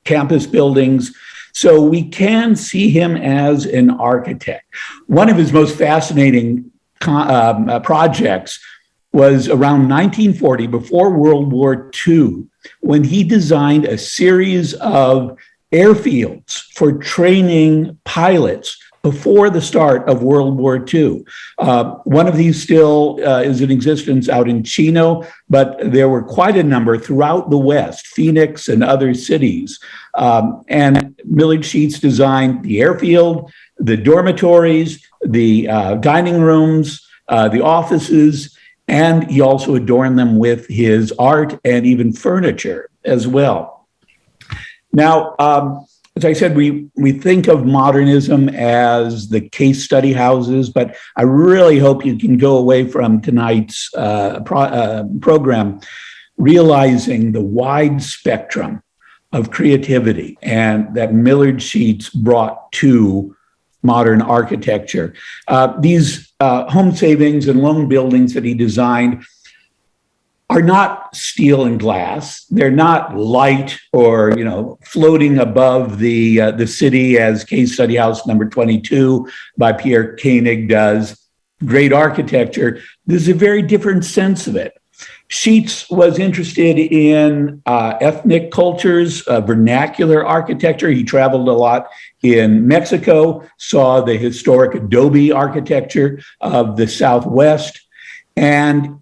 campus buildings. So we can see him as an architect. One of his most fascinating projects was around 1940, before World War II, when he designed a series of airfields for training pilots before the start of World War II. One of these still is in existence out in Chino, but there were quite a number throughout the West, Phoenix and other cities. And Millard Sheets designed the airfield, the dormitories, the dining rooms, the offices, and he also adorned them with his art and even furniture as well. Now, as I said, we think of modernism as the case study houses, but I really hope you can go away from tonight's program realizing the wide spectrum of creativity and that Millard Sheets brought to modern architecture. These home savings and loan buildings that he designed are not steel and glass. They're not light or, floating above the city as case study house number 22 by Pierre Koenig does. Great architecture. There's a very different sense of it. Sheets was interested in ethnic cultures, vernacular architecture. He traveled a lot in Mexico, saw the historic adobe architecture of the Southwest, and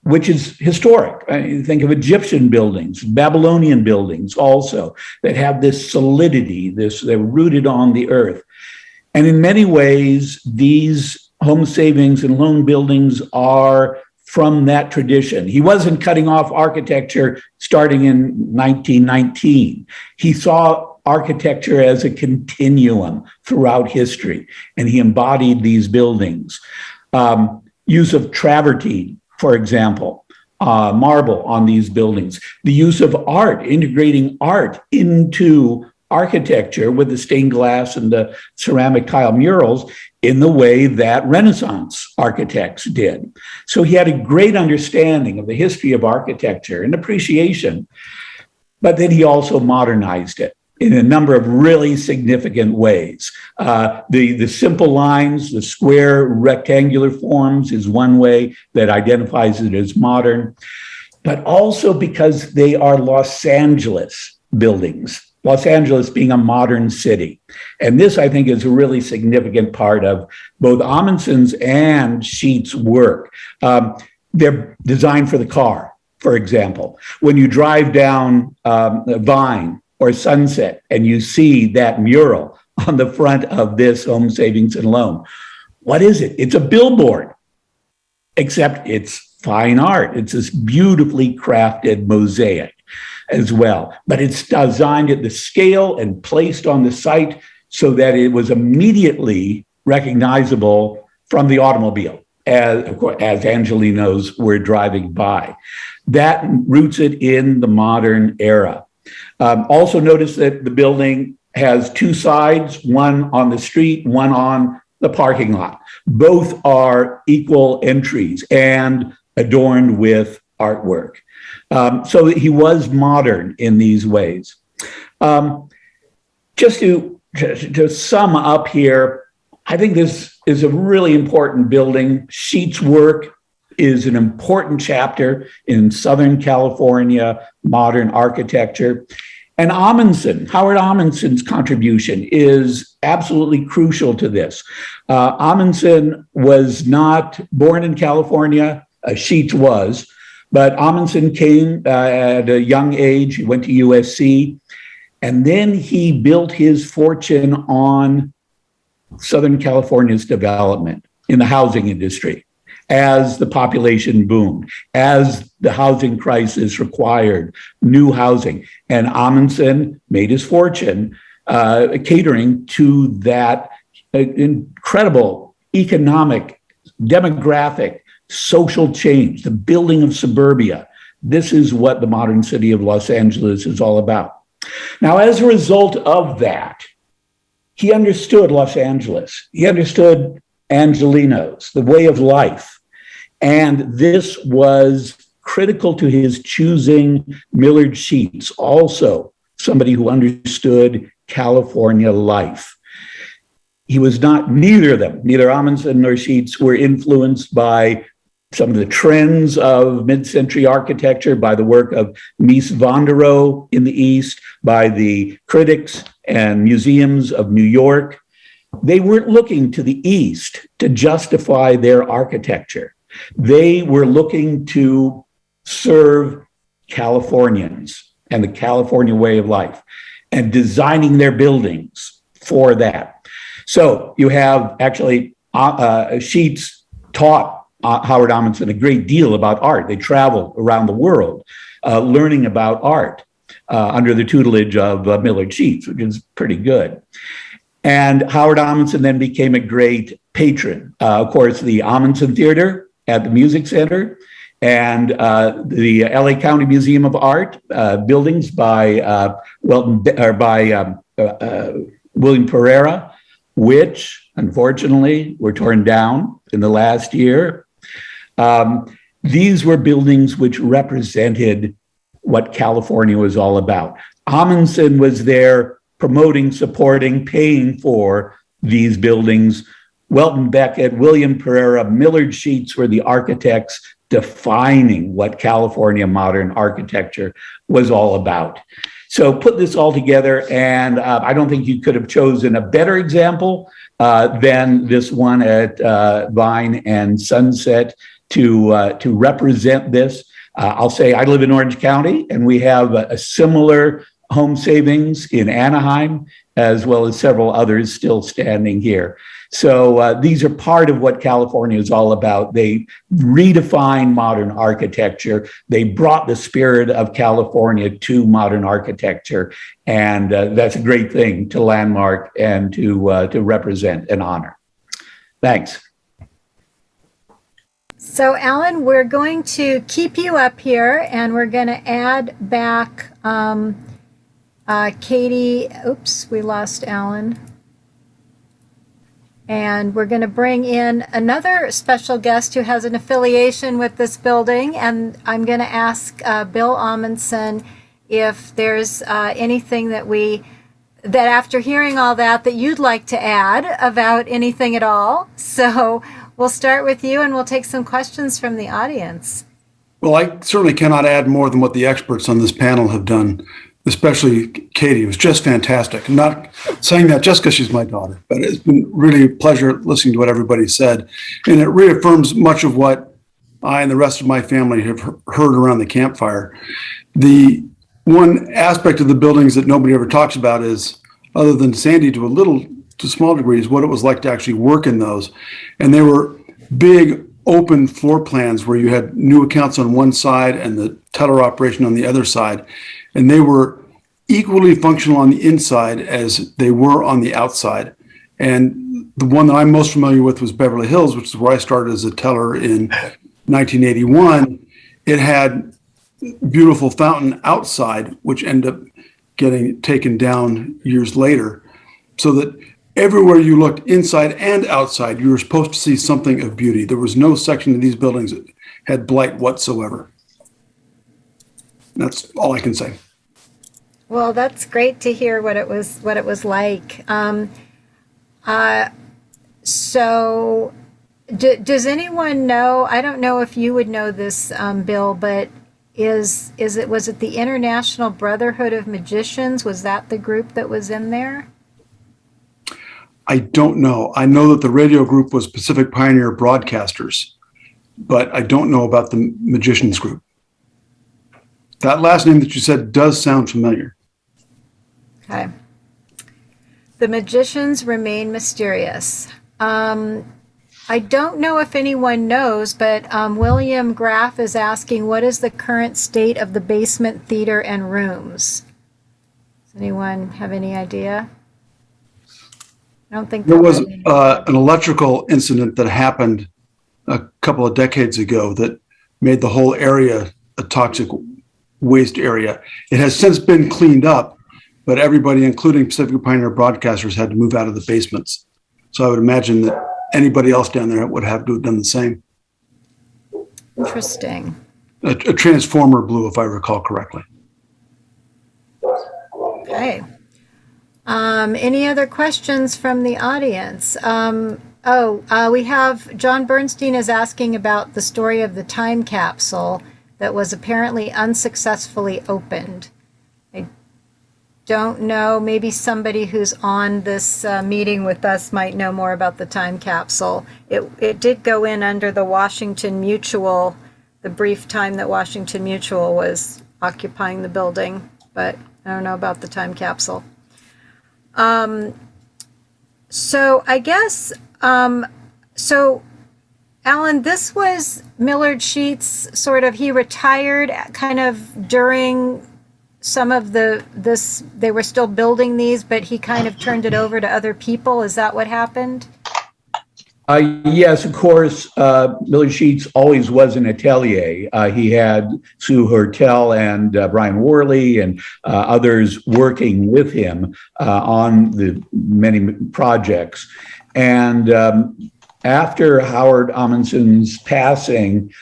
which is historic. Think of Egyptian buildings, Babylonian buildings also, that have this solidity, they're rooted on the earth. And in many ways, these home savings and loan buildings are from that tradition. He wasn't cutting off architecture starting in 1919. He saw architecture as a continuum throughout history, and he embodied these buildings. Use of travertine, for example, marble on these buildings. The use of art, integrating art into architecture with the stained glass and the ceramic tile murals in the way that Renaissance architects did. So he had a great understanding of the history of architecture and appreciation, but then he also modernized it in a number of really significant ways. The simple lines, the square rectangular forms is one way that identifies it as modern, but also because they are Los Angeles buildings, Los Angeles being a modern city. And this, I think, is a really significant part of both Ahmanson's and Sheets' work. They're designed for the car, for example. When you drive down Vine or Sunset and you see that mural on the front of this home savings and loan, what is it? It's a billboard, except it's fine art. It's this beautifully crafted mosaic as well, but it's designed at the scale and placed on the site so that it was immediately recognizable from the automobile, as Angelinos were driving by. That roots it in the modern era. Also notice that the building has two sides, one on the street, one on the parking lot. Both are equal entries and adorned with artwork. So he was modern in these ways. Just to sum up here, I think this is a really important building. Sheets' work is an important chapter in Southern California modern architecture. And Ahmanson, Howard Ahmanson's contribution is absolutely crucial to this. Ahmanson was not born in California, Sheets was, but Ahmanson came at a young age. He went to USC, and then he built his fortune on Southern California's development in the housing industry as the population boomed, as the housing crisis required new housing. And Ahmanson made his fortune catering to that incredible economic, demographic, social change, the building of suburbia. This is what the modern city of Los Angeles is all about. Now, as a result of that, he understood Los Angeles. He understood Angelenos, the way of life. And this was critical to his choosing Millard Sheets, also somebody who understood California life. He was not, neither of them, neither Ahmanson nor Sheets, were influenced by some of the trends of mid-century architecture, by the work of Mies van der Rohe in the East, by the critics and museums of New York. They weren't looking to the East to justify their architecture. They were looking to serve Californians and the California way of life and designing their buildings for that. So you have actually Sheets taught Howard Ahmanson a great deal about art. They traveled around the world learning about art under the tutelage of Millard Sheets, which is pretty good. And Howard Ahmanson then became a great patron. Of course, the Ahmanson Theater at the Music Center and the LA County Museum of Art buildings by William Pereira, which unfortunately were torn down in the last year. These were buildings which represented what California was all about. Ahmanson was there promoting, supporting, paying for these buildings. Welton Beckett, William Pereira, Millard Sheets were the architects defining what California modern architecture was all about. So put this all together, and I don't think you could have chosen a better example than this one at Vine and Sunset to represent this. I'll say I live in Orange County, and we have a similar home savings in Anaheim, as well as several others still standing here. So these are part of what California is all about. They redefined modern architecture. They brought the spirit of California to modern architecture. And that's a great thing to landmark and to represent and honor. Thanks. So, Alan, we're going to keep you up here, and we're going to add back Katie. Oops, we lost Alan. And we're going to bring in another special guest who has an affiliation with this building. And I'm going to ask Bill Ahmanson if there's anything that after hearing all that you'd like to add about anything at all. So we'll start with you, and we'll take some questions from the audience. Well, I certainly cannot add more than what the experts on this panel have done, especially Katie. It was just fantastic. I'm not saying that just because she's my daughter, but it's been really a pleasure listening to what everybody said. And it reaffirms much of what I and the rest of my family have heard around the campfire. The one aspect of the buildings that nobody ever talks about is, other than Sandy to small degree, is what it was like to actually work in those. And they were big open floor plans where you had new accounts on one side and the teller operation on the other side. And they were equally functional on the inside as they were on the outside. And the one that I'm most familiar with was Beverly Hills, which is where I started as a teller in 1981. It had beautiful fountain outside, which ended up getting taken down years later, so that everywhere you looked, inside and outside, you were supposed to see something of beauty. There was no section of these buildings that had blight whatsoever. That's all I can say. Well, that's great to hear what it was like. So does anyone know, I don't know if you would know this, Bill, but was it the International Brotherhood of Magicians? Was that the group that was in there? I don't know. I know that the radio group was Pacific Pioneer Broadcasters, but I don't know about the Magicians group. That last name that you said does sound familiar. Okay. The Magicians remain mysterious. I don't know if anyone knows, but William Graff is asking, what is the current state of the basement theater and rooms? Does anyone have any idea? I don't think There was any. an electrical incident that happened a couple of decades ago that made the whole area a toxic waste area. It has since been cleaned up, but everybody, including Pacific Pioneer broadcasters, had to move out of the basements. So I would imagine that anybody else down there would have to have done the same. Interesting. A transformer blew, if I recall correctly. Okay. Any other questions from the audience? We have John Bernstein is asking about the story of the time capsule that was apparently unsuccessfully opened. I don't know, maybe somebody who's on this meeting with us might know more about the time capsule. It did go in under the Washington Mutual, the brief time that Washington Mutual was occupying the building, but I don't know about the time capsule. So I guess, so Alan, this was Millard Sheets, sort of, he retired kind of during some of they were still building these, but he kind of turned it over to other people. Is that what happened? Yes, of course. Millard Sheets always was an atelier. He had Sue Hertel and Brian Worley and others working with him on the many projects. And after Howard Ahmanson's passing,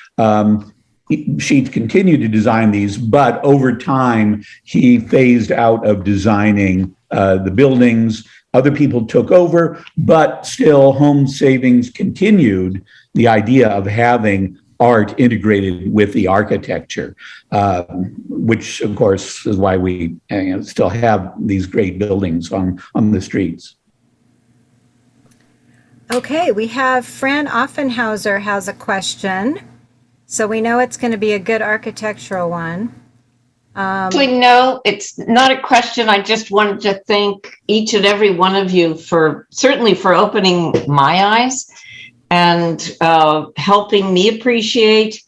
Sheets continued to design these, but over time, he phased out of designing the buildings. Other people took over, but still Home Savings continued the idea of having art integrated with the architecture, which of course is why we still have these great buildings on the streets. Okay, we have Fran Offenhauser has a question. So we know it's going to be a good architectural one. Actually, no, it's not a question. I just wanted to thank each and every one of you certainly for opening my eyes and helping me appreciate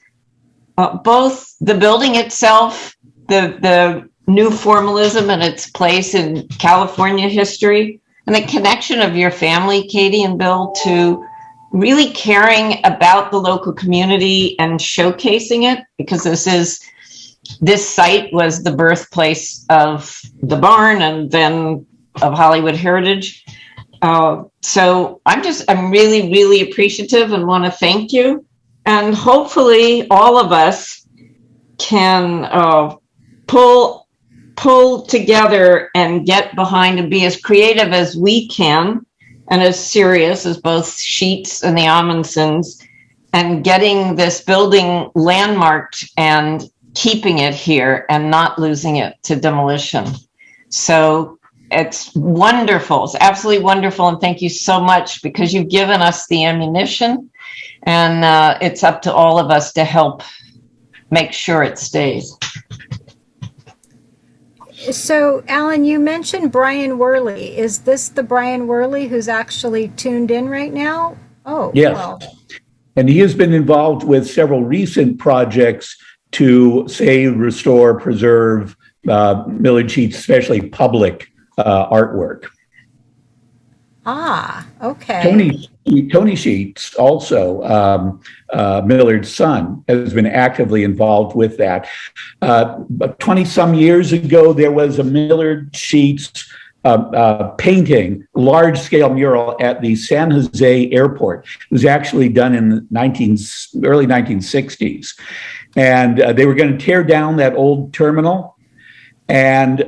both the building itself, the new formalism and its place in California history, and the connection of your family, Katie and Bill, to really caring about the local community and showcasing it, because this site was the birthplace of the barn and then of Hollywood Heritage. So I'm really, really appreciative and want to thank you. And hopefully all of us can pull together and get behind and be as creative as we can and as serious as both Sheets and the Ahmansons, and getting this building landmarked and keeping it here and not losing it to demolition. So it's wonderful. It's absolutely wonderful. And thank you so much, because you've given us the ammunition, and it's up to all of us to help make sure it stays. So, Alan, you mentioned Brian Worley. Is this the Brian Worley who's actually tuned in right now? Oh, yes. Well. And he has been involved with several recent projects to save, restore, preserve Millard Sheets, especially public artwork. Ah, okay. Tony Sheets, also Millard's son, has been actively involved with that. 20-some years ago, there was a Millard Sheets painting, large-scale mural at the San Jose airport. It was actually done in the early 1960s. And they were going to tear down that old terminal. And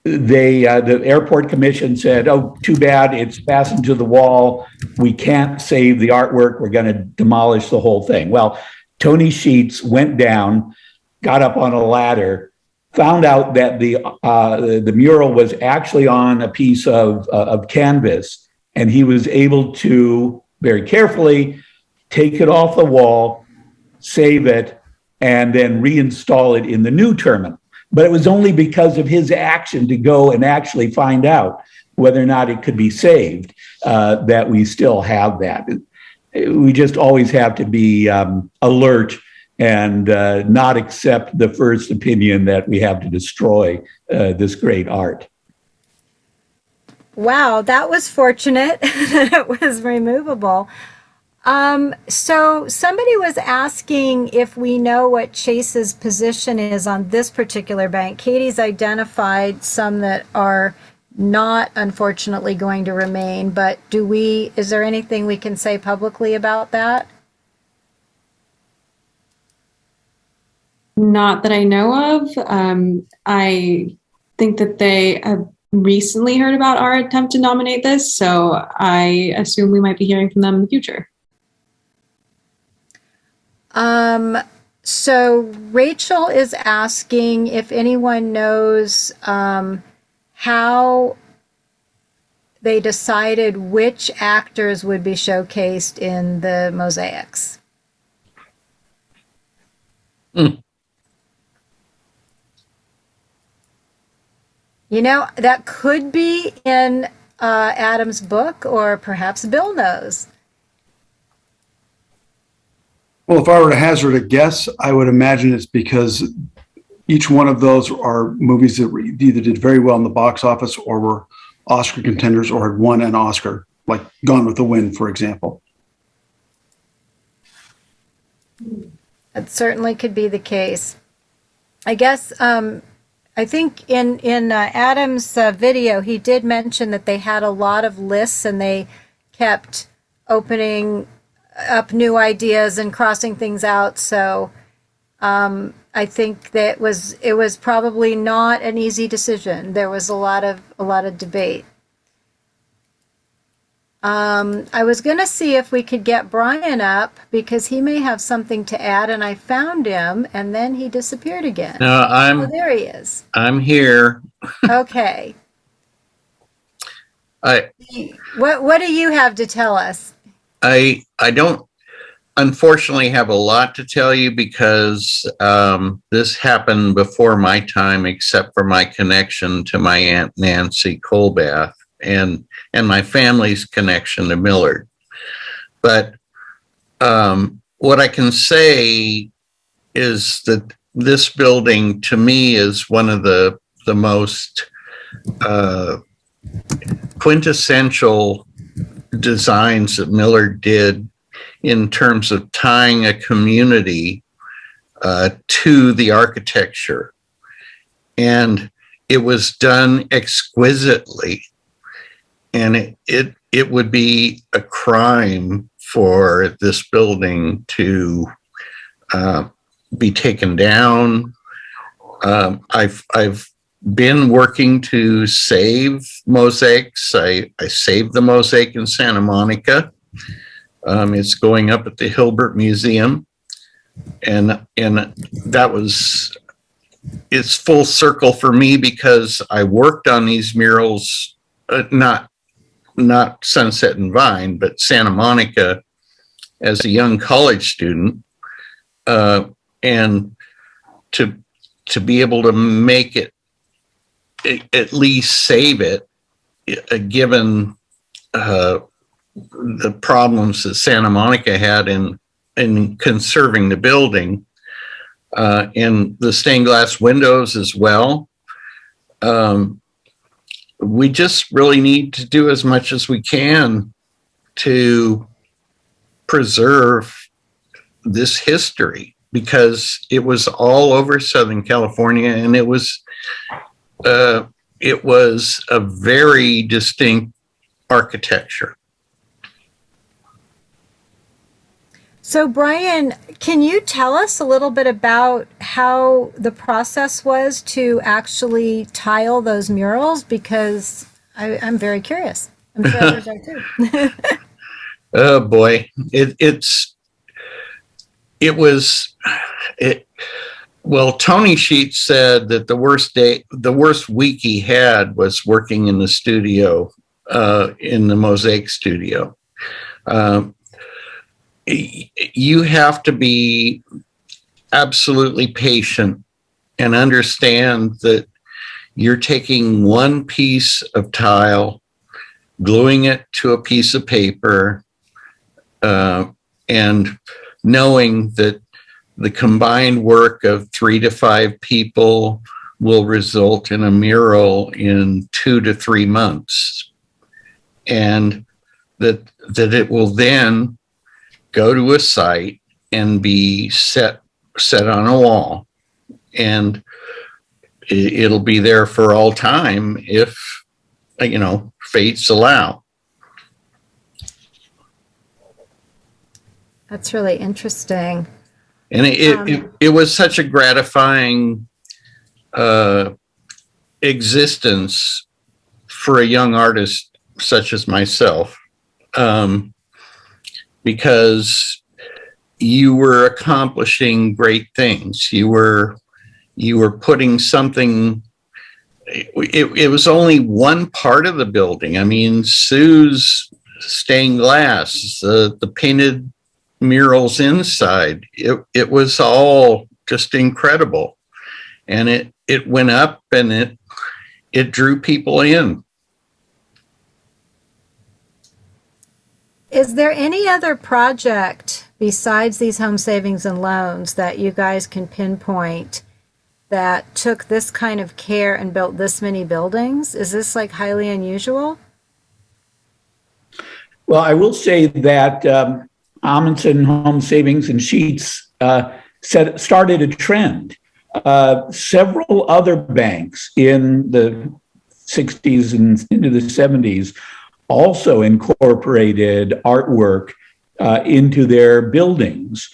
the airport commission said, "Oh, too bad, it's fastened to the wall. We can't save the artwork. We're going to demolish the whole thing." Well, Tony Sheets went down, got up on a ladder, found out that the mural was actually on a piece of canvas, and he was able to very carefully take it off the wall, save it, and then reinstall it in the new terminal. But it was only because of his action to go and actually find out whether or not it could be saved that we still have that. We just always have to be alert and not accept the first opinion that we have to destroy this great art. Wow, that was fortunate that it was removable. So somebody was asking if we know what Chase's position is on this particular bank. Katie's identified some that are not unfortunately going to remain, but is there anything we can say publicly about that? Not that I know of. I think that they have recently heard about our attempt to nominate this, so I assume we might be hearing from them in the future. So Rachel is asking if anyone knows how they decided which actors would be showcased in the mosaics. You know, that could be in Adam's book, or perhaps Bill knows. Well, if I were to hazard a guess, I would imagine it's because each one of those are movies that either did very well in the box office or were Oscar contenders or had won an Oscar, like Gone with the Wind, for example. That certainly could be the case. I guess, I think in Adam's video, he did mention that they had a lot of lists and they kept opening up new ideas and crossing things out. So I think that it was probably not an easy decision. There was a lot of debate. I was going to see if we could get Brian up because he may have something to add, and I found him, and then he disappeared again. No, Oh, there he is. I'm here. Okay. I What do you have to tell us? I don't unfortunately have a lot to tell you because this happened before my time, except for my connection to my Aunt Nancy Colbath and my family's connection to Millard. But what I can say is that this building, to me, is one of the most quintessential designs that Millard did in terms of tying a community to the architecture. And it was done exquisitely. And it would be a crime for this building to be taken down. I've been working to save mosaics. I saved the mosaic in Santa Monica. It's going up at the Hilbert Museum, and it's full circle for me because I worked on these murals, not Sunset and Vine, but Santa Monica as a young college student, and to be able to make it, at least save it, given the problems that Santa Monica had in conserving the building, and the stained glass windows as well. We just really need to do as much as we can to preserve this history, because it was all over Southern California, and it was a very distinct architecture. So, Brian, can you tell us a little bit about how the process was to actually tile those murals? Because I'm very curious. I'm sure others are too. Oh boy, well, Tony Sheets said that the worst week he had was working in the studio, in the mosaic studio. You have to be absolutely patient and understand that you're taking one piece of tile, gluing it to a piece of paper, and knowing that the combined work of 3 to 5 people will result in a mural in 2 to 3 months. and that it will then go to a site and be set on a wall, and it'll be there for all time if, fates allow. That's really interesting. And it was such a gratifying existence for a young artist such as myself, because you were accomplishing great things. You were putting something. It was only one part of the building. I mean, Sue's stained glass, the painted murals inside. It was all just incredible, and it went up and it drew people in. Is there any other project besides these home savings and loans that you guys can pinpoint that took this kind of care and built this many buildings? Is this like highly unusual? Well, I will say that Ahmanson Home Savings and Sheets started a trend. Several other banks in the 60s and into the 70s also incorporated artwork into their buildings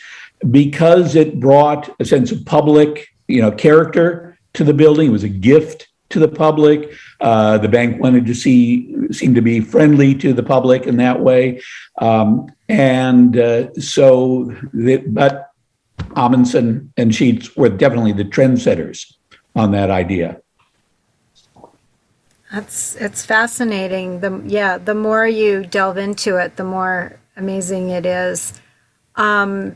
because it brought a sense of public, character to the building. It was a gift to the public. The bank wanted to seem to be friendly to the public in that way. But Ahmanson and Sheets were definitely the trendsetters on that idea. It's fascinating. The more you delve into it, the more amazing it is. The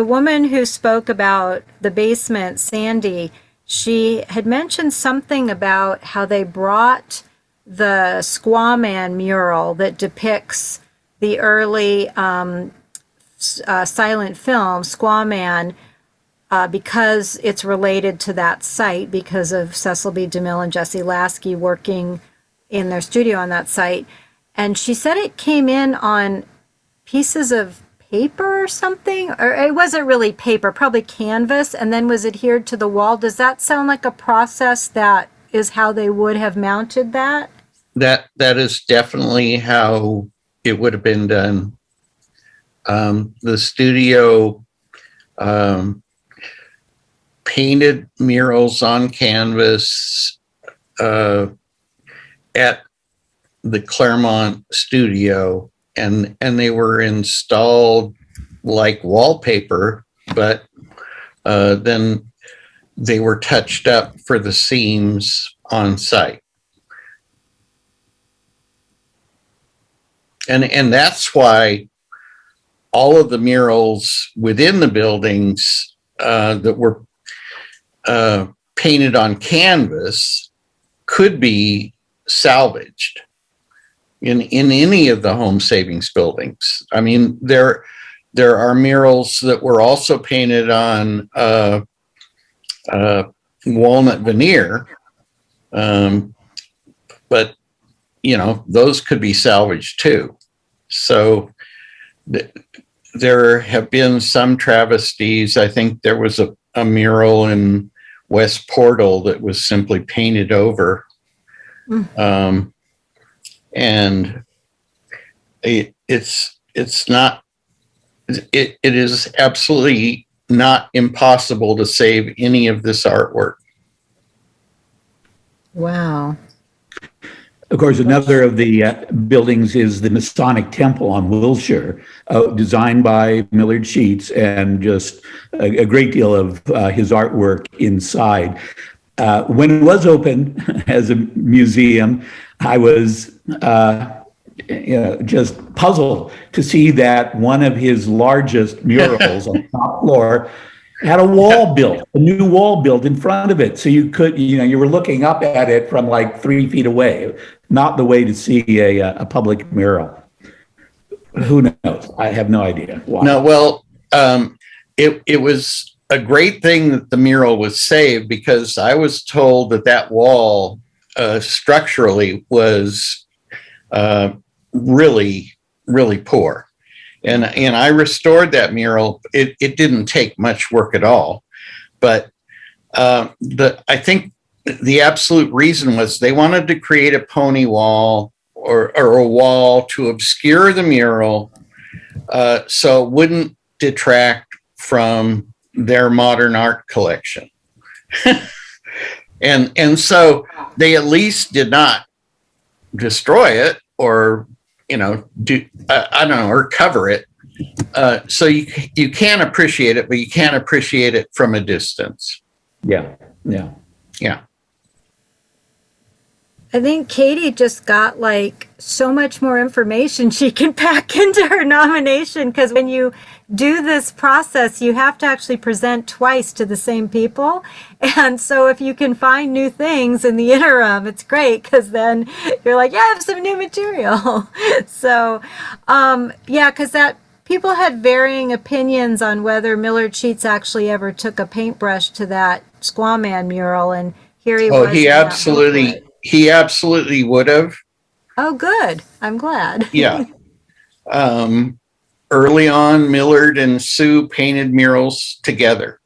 woman who spoke about the basement, Sandy, she had mentioned something about how they brought the Squaw Man mural that depicts the early silent film, Squaw Man, because it's related to that site because of Cecil B. DeMille and Jesse Lasky working in their studio on that site. And she said it came in on pieces of paper or something, or it wasn't really paper, probably canvas, and then was adhered to the wall. Does that sound like a process that is how they would have mounted that? That is definitely how it would have been done. The studio painted murals on canvas at the Claremont studio, and they were installed like wallpaper, but then they were touched up for the seams on site. And that's why all of the murals within the buildings that were painted on canvas could be salvaged in any of the home savings buildings. I mean, there are murals that were also painted on walnut veneer, but those could be salvaged too. So there have been some travesties. I think there was a mural in West Portal that was simply painted over. And it is absolutely not impossible to save any of this artwork. Wow. Of course, another of the buildings is the Masonic Temple on Wilshire, designed by Millard Sheets, and just a great deal of his artwork inside. When it was open as a museum, I was just puzzled to see that one of his largest murals on the top floor had a wall built, a new wall built in front of it. So you could, you were looking up at it from like 3 feet away. Not the way to see a public mural. Who knows? I have no idea why. No, well, it was a great thing that the mural was saved, because I was told that wall structurally was really, really poor. And I restored that mural. It didn't take much work at all, but I think the absolute reason was they wanted to create a pony wall or a wall to obscure the mural, so it wouldn't detract from their modern art collection. and so they at least did not destroy it or do I don't know, or cover it. So you can appreciate it, but you can't appreciate it from a distance. Yeah. I think Katie just got like so much more information she can pack into her nomination, because when you do this process, you have to actually present twice to the same people. And so if you can find new things in the interim, it's great, because then you're like, yeah, I have some new material. So, yeah, because that people had varying opinions on whether Millard Sheets actually ever took a paintbrush to that Squaw Man mural, and here he was. He absolutely would have. Oh, good. I'm glad. Yeah. Early on, Millard and Sue painted murals together.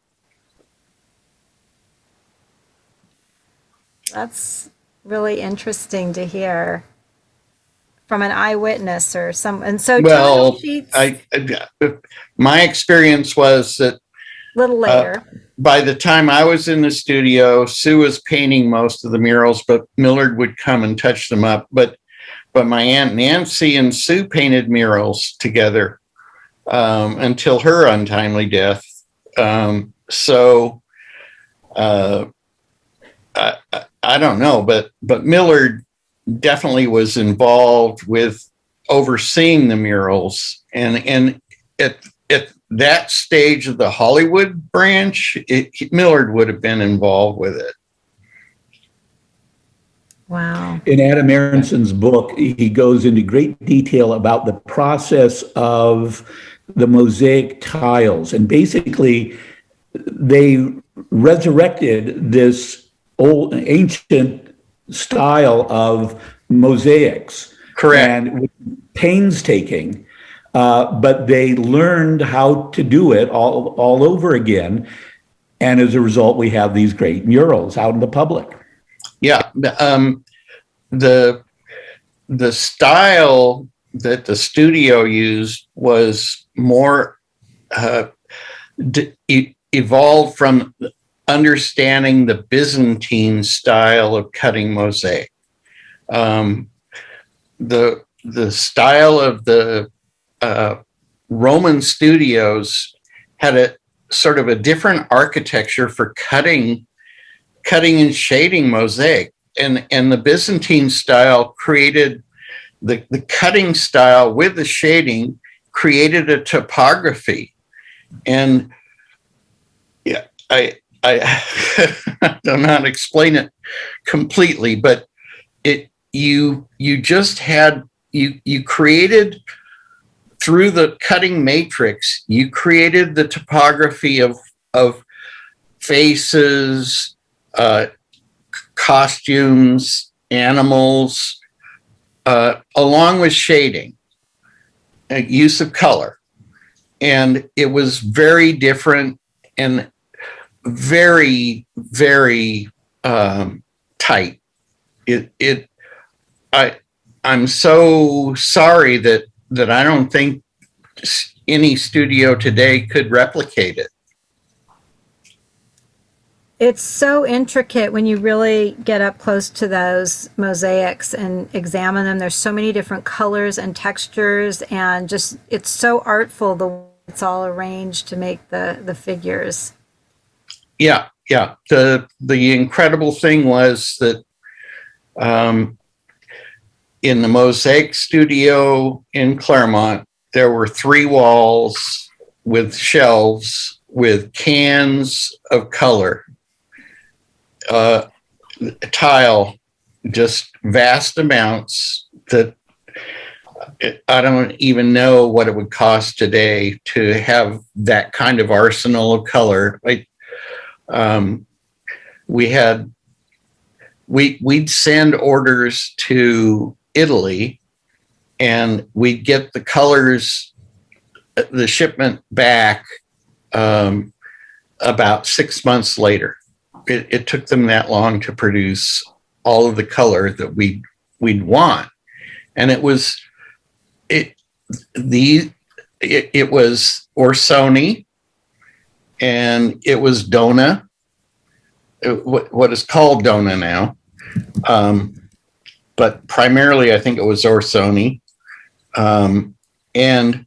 That's really interesting to hear from an eyewitness or someone. So, well, my experience was that a little later. By the time I was in the studio, Sue was painting most of the murals, but Millard would come and touch them up. But my Aunt Nancy and Sue painted murals together until her untimely death. So I don't know, but Millard definitely was involved with overseeing the murals, and at that stage of the Hollywood branch, Millard would have been involved with it. Wow. In Adam Arenson's book, he goes into great detail about the process of the mosaic tiles. And basically, they resurrected this old, ancient style of mosaics. Correct. And with painstaking. But they learned how to do it all over again. And as a result, we have these great murals out in the public. Yeah. The style that the studio used was more evolved from understanding the Byzantine style of cutting mosaic. The style of the Roman studios had a sort of a different architecture for cutting and shading mosaic, and the Byzantine style created the cutting style with the shading, created a topography. And yeah, I don't know how to explain it completely, but you created, through the cutting matrix, you created the topography of faces, costumes, animals, along with shading, use of color. And it was very different and very, very tight. I'm so sorry that I don't think any studio today could replicate it. It's so intricate when you really get up close to those mosaics and examine them. There's so many different colors and textures, and just it's so artful the way it's all arranged to make the figures. Yeah. The incredible thing was that in the mosaic studio in Claremont, there were 3 walls with shelves with cans of color, tile, just vast amounts that I don't even know what it would cost today to have that kind of arsenal of color. We'd send orders to Italy and we'd get the colors, the shipment back about 6 months later. It took them that long to produce all of the color that we'd want, and it was Orsoni, and it was Dona, what is called Dona now, but primarily I think it was Orsoni, and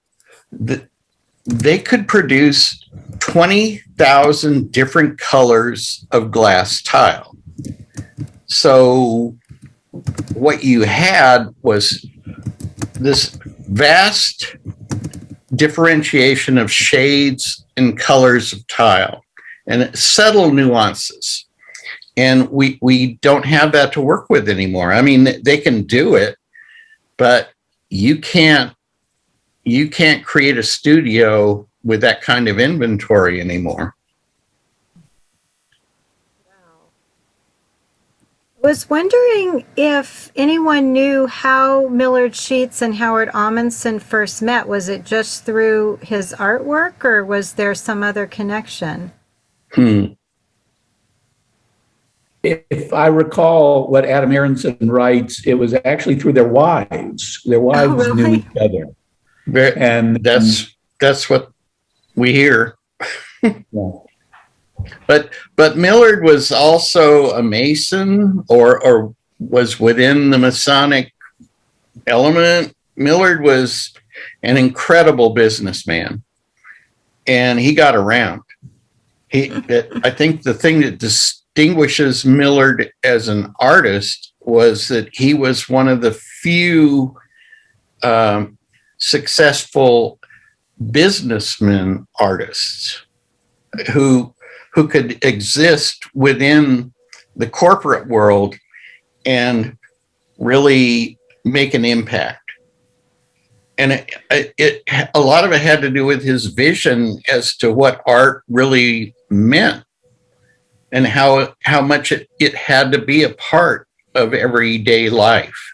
they could produce 20,000 different colors of glass tile. So what you had was this vast differentiation of shades and colors of tile and subtle nuances. And we don't have that to work with anymore. I mean, they can do it, but you can't create a studio with that kind of inventory anymore. Was wondering if anyone knew how Millard Sheets and Howard Ahmanson first met. Was it just through his artwork, or was there some other connection? If I recall what Adam Arenson writes, it was actually through their wives. Their wives knew each other. And that's what we hear. Yeah. But Millard was also a Mason or was within the Masonic element. Millard was an incredible businessman, and he got around. I think the thing that distinguishes Millard as an artist was that he was one of the few successful businessman artists who could exist within the corporate world and really make an impact. And a lot of it had to do with his vision as to what art really meant and how much it had to be a part of everyday life.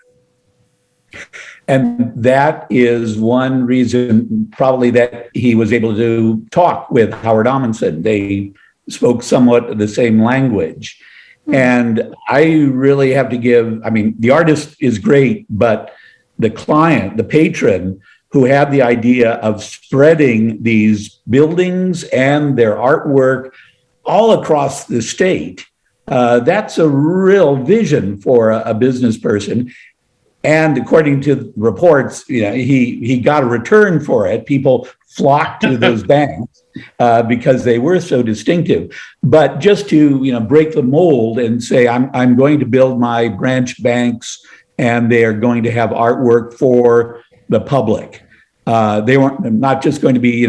And that is one reason probably that he was able to talk with Howard Ahmanson. They spoke somewhat the same language. And I really have to give, I mean, the artist is great, but the client, the patron who had the idea of spreading these buildings and their artwork all across the state, that's a real vision for a business person. And according to reports, he got a return for it. People flocked to those banks because they were so distinctive. But just to break the mold and say, I'm going to build my branch banks, and they are going to have artwork for the public. They weren't not just going to be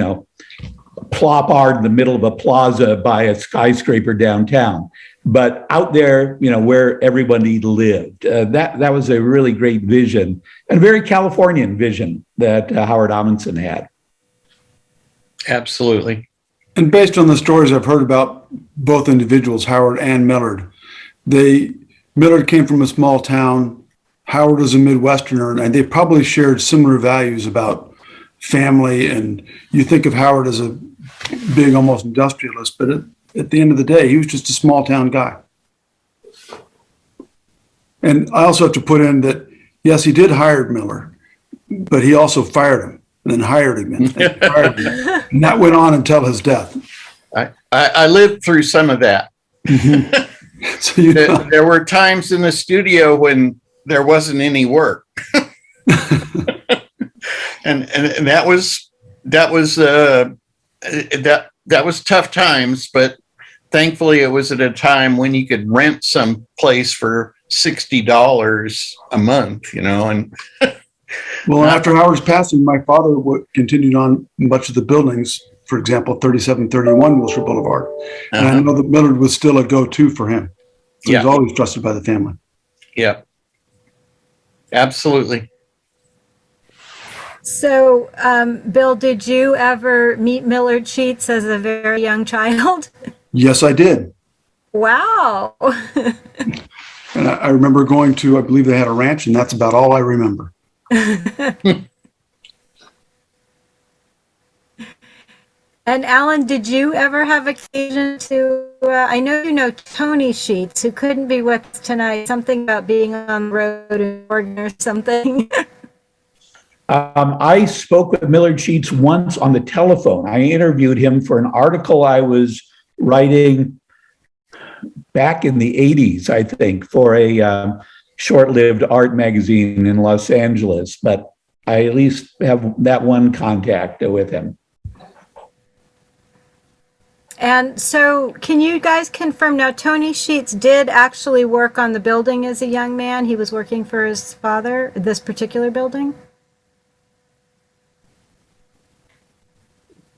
plop art in the middle of a plaza by a skyscraper downtown, but out there, where everybody lived. That was a really great vision, and a very Californian vision that Howard Ahmanson had. Absolutely. And based on the stories I've heard about both individuals, Howard and Millard, Millard came from a small town. Howard was a Midwesterner, and they probably shared similar values about family. And you think of Howard as a big, almost industrialist, but at the end of the day, he was just a small town guy. And I also have to put in that, yes, he did hire Millard, but he also fired him and then hired him and fired him. And that went on until his death. I lived through some of that. So there were times in the studio when there wasn't any work. and that was tough times, but thankfully it was at a time when you could rent some place for $60 a month, and well, after Howard's passing, my father continued on much of the buildings, for example, 3731 Wilshire Boulevard. And I know that Millard was still a go-to for him. He was always trusted by the family. Yeah, absolutely. So, Bill, did you ever meet Millard Sheets as a very young child? Yes, I did. Wow. And I remember going to, I believe they had a ranch, and that's about all I remember. And Alan, did you ever have occasion to, I know you know Tony Sheets, who couldn't be with us tonight, something about being on the road in Oregon or something. I spoke with Millard Sheets once on the telephone. I interviewed him for an article I was writing back in the 80s, I think, for a short-lived art magazine in Los Angeles. But I at least have that one contact with him. And so can you guys confirm now, Tony Sheets did actually work on the building as a young man? He was working for his father, this particular building?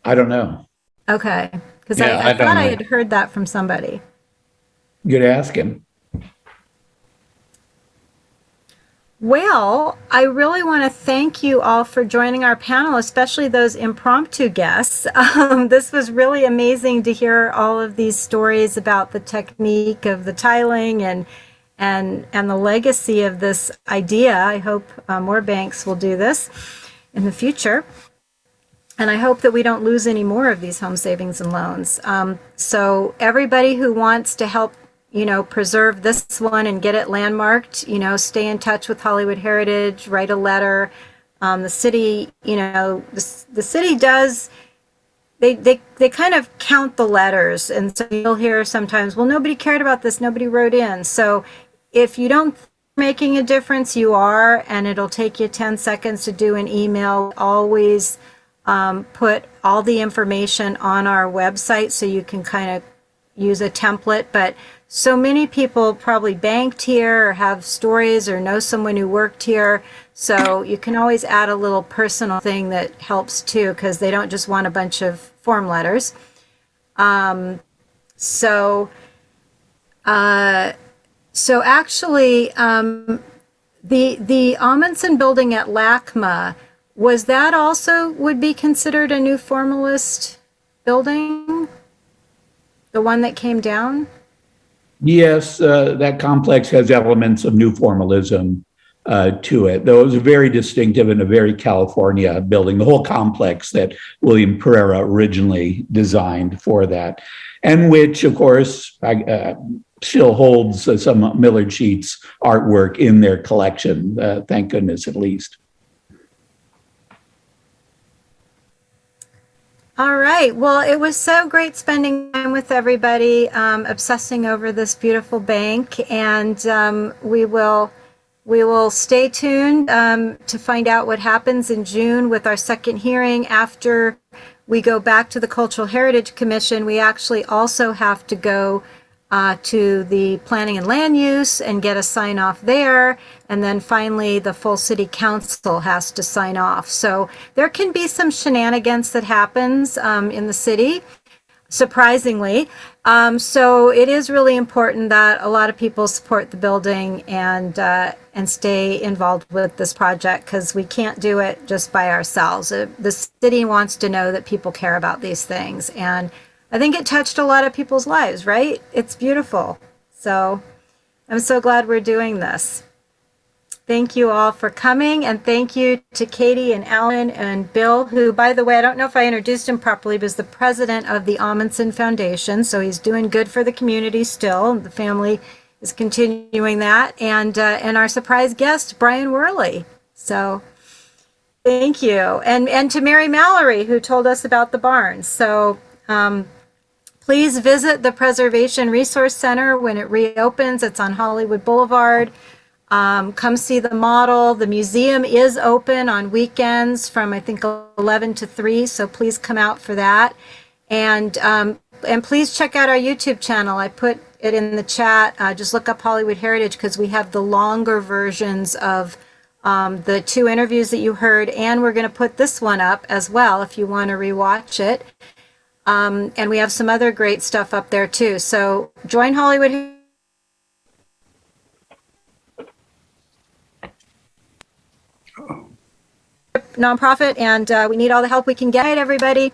I don't know. Okay, because Yeah, I I don't thought I know. had heard that from somebody. You could ask him. Well, I really want to thank you all for joining our panel, especially those impromptu guests. This was really amazing to hear all of these stories about the technique of the tiling and the legacy of this idea. I hope more banks will do this in the future. And I hope that we don't lose any more of these home savings and loans. So everybody who wants to help preserve this one and get it landmarked, stay in touch with Hollywood Heritage, write a letter. The city, the city does, they kind of count the letters. And so you'll hear sometimes, well, nobody cared about this, nobody wrote in. So if you don't making a difference, you are, and it'll take you 10 seconds to do an email. Always put all the information on our website so you can kind of use a template. But so many people probably banked here or have stories or know someone who worked here. So you can always add a little personal thing that helps too, because they don't just want a bunch of form letters. So actually, the Ahmanson building at LACMA, was that also would be considered a new formalist building? The one that came down? Yes, that complex has elements of new formalism to it, though it was very distinctive and a very California building, the whole complex that William Pereira originally designed for that, and which, of course, still holds some Millard Sheets artwork in their collection, thank goodness, at least. All right. Well, it was so great spending time with everybody, obsessing over this beautiful bank, and we will stay tuned to find out what happens in June with our second hearing. After we go back to the Cultural Heritage Commission, we actually also have to go to the Planning and Land Use and get a sign off there. And then finally, the full city council has to sign off. So there can be some shenanigans that happens in the city, surprisingly. So it is really important that a lot of people support the building and stay involved with this project, because we can't do it just by ourselves. The city wants to know that people care about these things. And I think it touched a lot of people's lives, right? It's beautiful. So I'm so glad we're doing this. Thank you all for coming, and thank you to Katie and Alan and Bill, who, by the way, I don't know if I introduced him properly, but is the president of the Ahmanson Foundation, so he's doing good for the community still. The family is continuing that, and our surprise guest, Brian Worley. So thank you, and to Mary Mallory, who told us about the barns. So please visit the Preservation Resource Center when it reopens. It's on Hollywood Boulevard. Come see the model. The museum is open on weekends from, I think, 11 to 3, so please come out for that. And please check out our YouTube channel. I put it in the chat. Just look up Hollywood Heritage, because we have the longer versions of the 2 interviews that you heard, and we're going to put this one up as well if you want to rewatch it. And we have some other great stuff up there too. So join Hollywood nonprofit, and we need all the help we can get, everybody.